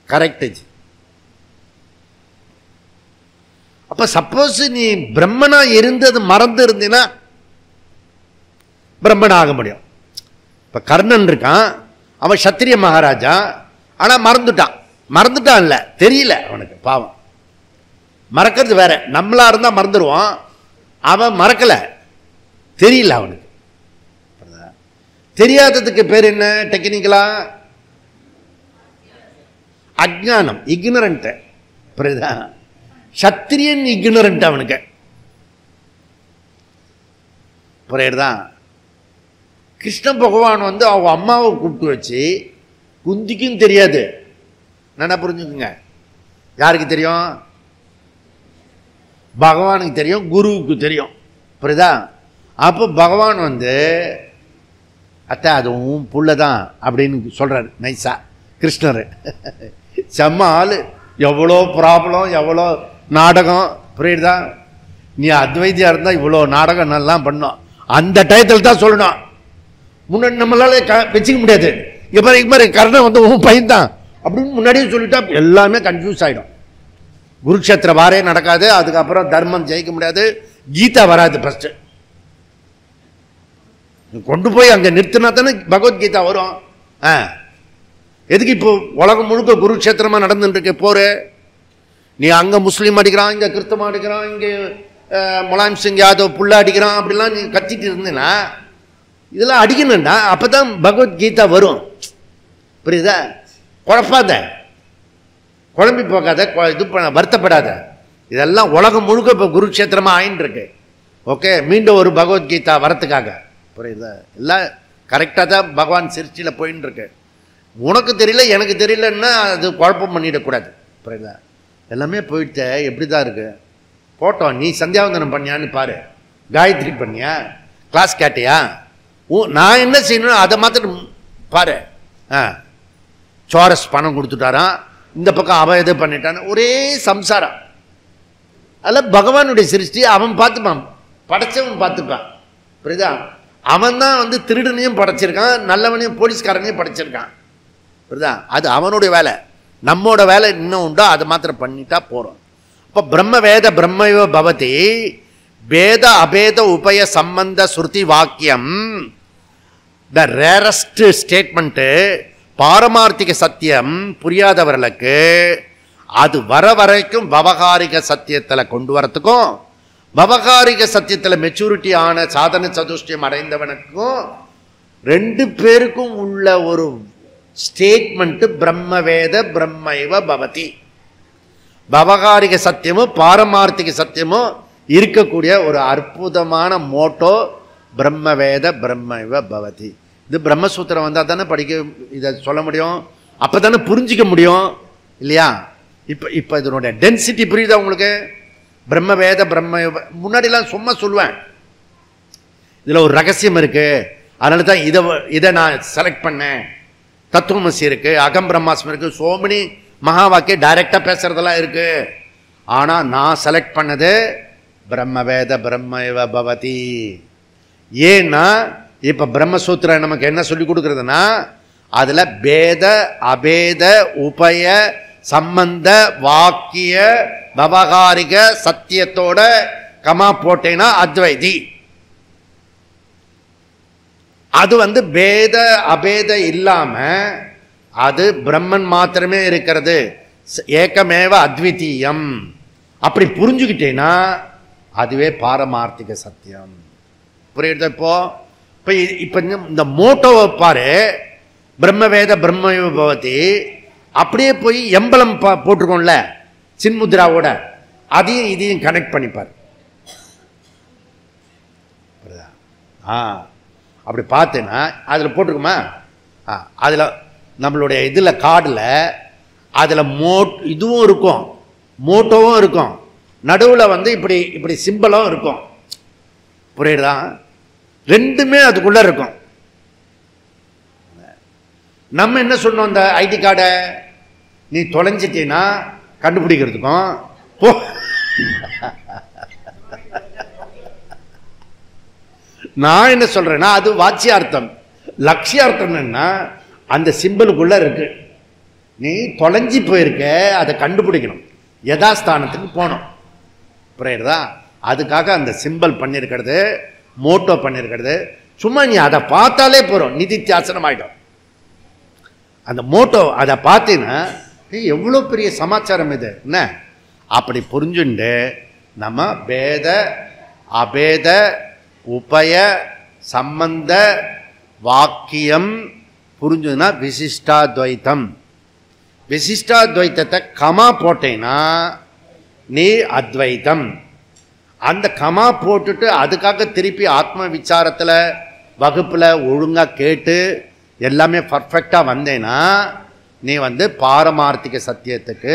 கரெக்ட். அப்ப சப்போஸ் நீ பிரம்மனா இருந்தது மறந்து இருந்தீனா பிரம்மன் ஆக முடியும். இப்ப கர்ணன் இருக்கான், அவன் சத்திரிய மகாராஜா, ஆனா மறந்துட்டான் இல்ல, தெரியல அவனுக்கு, பாவம். மறக்கிறது வேற, நம்மளா இருந்தா மறந்துடுவான், அவன் மறக்கல, தெரியல அவனுக்கு. தெரியாததுக்கு பேர் என்ன டெக்னிக்கலா? அஜ்ஞானம், இக்னரண்ட். புரியுதா? சத்திரியன் இக்னரண்ட் அவனுக்கு. புரியுதா? கிருஷ்ண பகவான் வந்து அவங்க அம்மாவை கூப்பிட்டு வச்சு, குந்திக்கும் தெரியாது, என்ன புரிஞ்சுக்குங்க. யாருக்கு தெரியும்? பகவானுக்கு தெரியும், குருவுக்கு தெரியும். புரியுதா? அப்போ பகவான் வந்து அத்தை அதுவும் புள்ளதான் அப்படின்னு சொல்றாரு நைஸா. கிருஷ்ணர் செம்ம ஆளு, எவ்வளோ ப்ராப்ளம், எவ்வளோ நாடகம். புரியுதா? நீ அத்வைத்தியா இருந்தா இவ்வளோ நாடகம் நல்லா பண்ணோம், அந்த டயத்தில் தான் சொல்லணும். முன்னாடி நம்மளால வச்சுக்க முடியாது. இங்க மாதிரி கர்ணன் வந்து உன் பையன் தான் அப்படின்னு முன்னாடியே சொல்லிட்டா எல்லாமே கன்ஃபியூஸ் ஆகிடும். குருக்ஷேத்திர வாரே நடக்காது, அதுக்கப்புறம் தர்மம் ஜெயிக்க முடியாது, கீதா வராது. ஃபர்ஸ்ட் கொண்டு போய் அங்கே நிறுத்தினா தானே பகவத்கீதா வரும். எதுக்கு இப்போ உலகம் முழுக்க குருக்ஷேத்திரமாக நடந்துட்டு இருக்கு போரு? நீ அங்கே முஸ்லீம் அடிக்கிறான், இங்கே கிறிஸ்தவம் அடிக்கிறான், இங்கே முலாயம் சிங் யாதவ் புள்ள அடிக்கிறான், அப்படிலாம் நீ கத்திட்டு இருந்தீன்னா இதெல்லாம் அடிக்கணும்டா, அப்போ தான் பகவத்கீதா வரும். புரியுதா? குழப்பாத, குழம்பி போகாத, இது வருத்தப்படாத. இதெல்லாம் உலகம் முழுக்க இப்போ குருக்ஷேத்திரமாக ஆயின்னு இருக்கு. ஓகே, மீண்டும் ஒரு பகவத்கீதா வரத்துக்காக. புரியுதா? எல்லாம் கரெக்டாக தான் பகவான் சிருஷ்டியில் போயின்னு இருக்கு. உனக்கு தெரியல, எனக்கு தெரியலன்னா அது குழப்பம் பண்ணிடக்கூடாது. புரியுதா? எல்லாமே போயிட்டு எப்படி தான் இருக்கு. போட்டோம், நீ சந்தியாவந்தனம் பண்ணியான்னு பாரு, காயத்ரி பண்ணியா, கிளாஸ் கேட்டியா, நான் என்ன செய்யணும் அதை மாத்திரம் பாரு. சோரஸ் பணம் கொடுத்துட்டாரான், இந்த பக்கம் அவன் எது பண்ணிட்டான், ஒரே சம்சாரம். அதில் பகவானுடைய சிருஷ்டி அவன் பார்த்துப்பான், படைச்சவன் பார்த்துப்பான். புரியுதா? அவன் தான் வந்து திருடனையும் படைச்சிருக்கான், நல்லவனையும் போலீஸ்காரனையும் படைச்சிருக்கான். புரியுதா? அது அவனுடைய வேலை. நம்மோட வேலை இன்னும் உண்டோ அதை மாத்திரம் பண்ணிட்டா போகிறோம். இப்போ பிரம்ம வேத பிரம்மைவ பவதி வேத அபேத உபய சம்பந்த ஸ்ருதி வாக்கியம், த ரேரஸ்ட் ஸ்டேட்மெண்ட்டு, பாரமார்த்திக சத்தியம் புரியாதவர்களுக்கு அது வர வரைக்கும் பவகாரிக சத்தியத்தில் கொண்டு வரத்துக்கும், பவகாரிக சத்தியத்தில் மெச்சூரிட்டி ஆன சாதன சதுஷ்டியம் அடைந்தவனுக்கும் ரெண்டு பேருக்கும் உள்ள ஒரு ஸ்டேட்மெண்ட் பிரம்மவேத பிரம்மைவ பவதி. பவகாரிக சத்தியமும் பாரமார்த்திக சத்தியமும் இருக்கக்கூடிய ஒரு அற்புதமான மோட்டோ பிரம்மவேத பிரம்மைவ பவதி. இது பிரம்மசூத்திரம் வந்தால் தானே படிக்க இதை சொல்ல முடியும், அப்போ தானே புரிஞ்சிக்க முடியும் இல்லையா? இப்போ இதனுடைய டென்சிட்டி புரியுதா உங்களுக்கு? பிரம்மவேத பிரம்ம முன்னாடிலாம் சும்மா சொல்லுவேன், இதில் ஒரு ரகசியம் இருக்கு, அதனால தான் இதை நான் செலக்ட் பண்ணேன். தத்துவமசி இருக்கு, அகம் பிரம்மாஸ்மி இருக்கு, சோமனி மகா வாக்கிய டைரக்டாக பேசுறதெல்லாம் இருக்கு. ஆனால் நான் செலக்ட் பண்ணது பிரம்மவேத பிரம்ம பவதி. ஏன்னா இப்போ பிரம்மசூத்திரம் நமக்கு என்ன சொல்லி கொடுக்குறதுன்னா, அதில் பேத அபேத உபய சம்பந்த வாக்கிய பவகாரிக சத்தியத்தோட கமா போட்டேன்னா அத்வைதி. அது வந்து பேத அபேத இல்லாம அது பிரம்மன் மாத்திரமே இருக்கிறது, ஏகமேவ அத்விதீயம். அப்படி புரிஞ்சுக்கிட்டேன்னா அதுவே பாரமார்த்திக சத்தியம். புரியுது? இப்போ இந்த மோட்டோவை பாரு, பிரம்மவேத பிரம்ம பவதி, அப்படியே போய் எம்பலம் போட்டிருக்கோம்ல சின்முத்ராவோட, அதையும் இதையும் கனெக்ட் பண்ணிப்பார். அப்படி பார்த்தேன்னா அதில் போட்டிருக்குமா, அதில் நம்மளுடைய இதில் கார்டில் அதில் இதுவும் இருக்கும், மோட்டோவும் இருக்கும், நடுவில் வந்து இப்படி இப்படி சிம்பலும் இருக்கும். புரியுதா? ரெண்டுமே அதுக்குள்ளே இருக்கும். நம்ம என்ன சொன்னோம், இந்த ஐடி கார்டை நீ தொலைஞ்சிட்டீன்னா கண்டுபிடிக்கிறதுக்கும் நான் என்ன சொல்றேன்னா அது வாட்சியார்த்தம். லட்சியார்த்தம் என்னன்னா அந்த சிம்பிளுக்குள்ள இருக்கு, நீ தொலைஞ்சி போயிருக்க, அதை கண்டுபிடிக்கணும், யதாஸ்தானத்துக்கு போகணும். புரியுறதா? அதுக்காக அந்த சிம்பிள் பண்ணியிருக்கிறது, மோட்டோ பண்ணியிருக்கிறது. சும்மா நீ அதை பார்த்தாலே போகிறோம், நிதித்தியாசனம் ஆகிடும். அந்த மோட்டோ அதை பார்த்தீங்கன்னா எவ்வளோ பெரிய சமாச்சாரம் இது என்ன, அப்படி புரிஞ்சுண்டு நம்ம பேத அபேத உபய சம்பந்த வாக்கியம் புரிஞ்சுதுன்னா விசிஷ்டாத்வைத்தம். விசிஷ்டாத்வைத்தத்தை கமா போட்டேன்னா நீ அத்வைத்தம். அந்த கமா போட்டுட்டு அதுக்காக திருப்பி ஆத்ம விசாரத்தில் வகுப்பில் ஒழுங்காக கேட்டு எல்லாமே பர்ஃபெக்டாக வந்தேன்னா நீ வந்து பாரமார்த்திக சத்தியத்துக்கு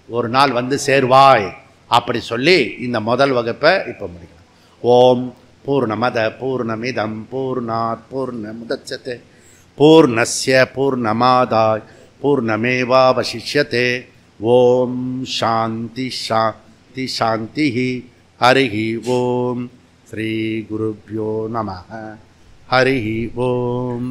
ஒரு நாள் வந்து சேர்வாய். அப்படி சொல்லி இந்த முதல் வகுப்பை இப்போ முடிக்கலாம். ஓம் பூர்ணமத பூர்ணமிதம் பூர்ணாத் பூர்ணமுதச்யதே பூர்ணஸ்ய பூர்ணமாதாய் பூர்ணமேவாவசிஷ்யதே. ஓம் சாந்தி சாந்தி சாந்தி. ஹரிஹி ஓம். ஸ்ரீ குருப்யோ நமः. ஹரிஹி ஓம்.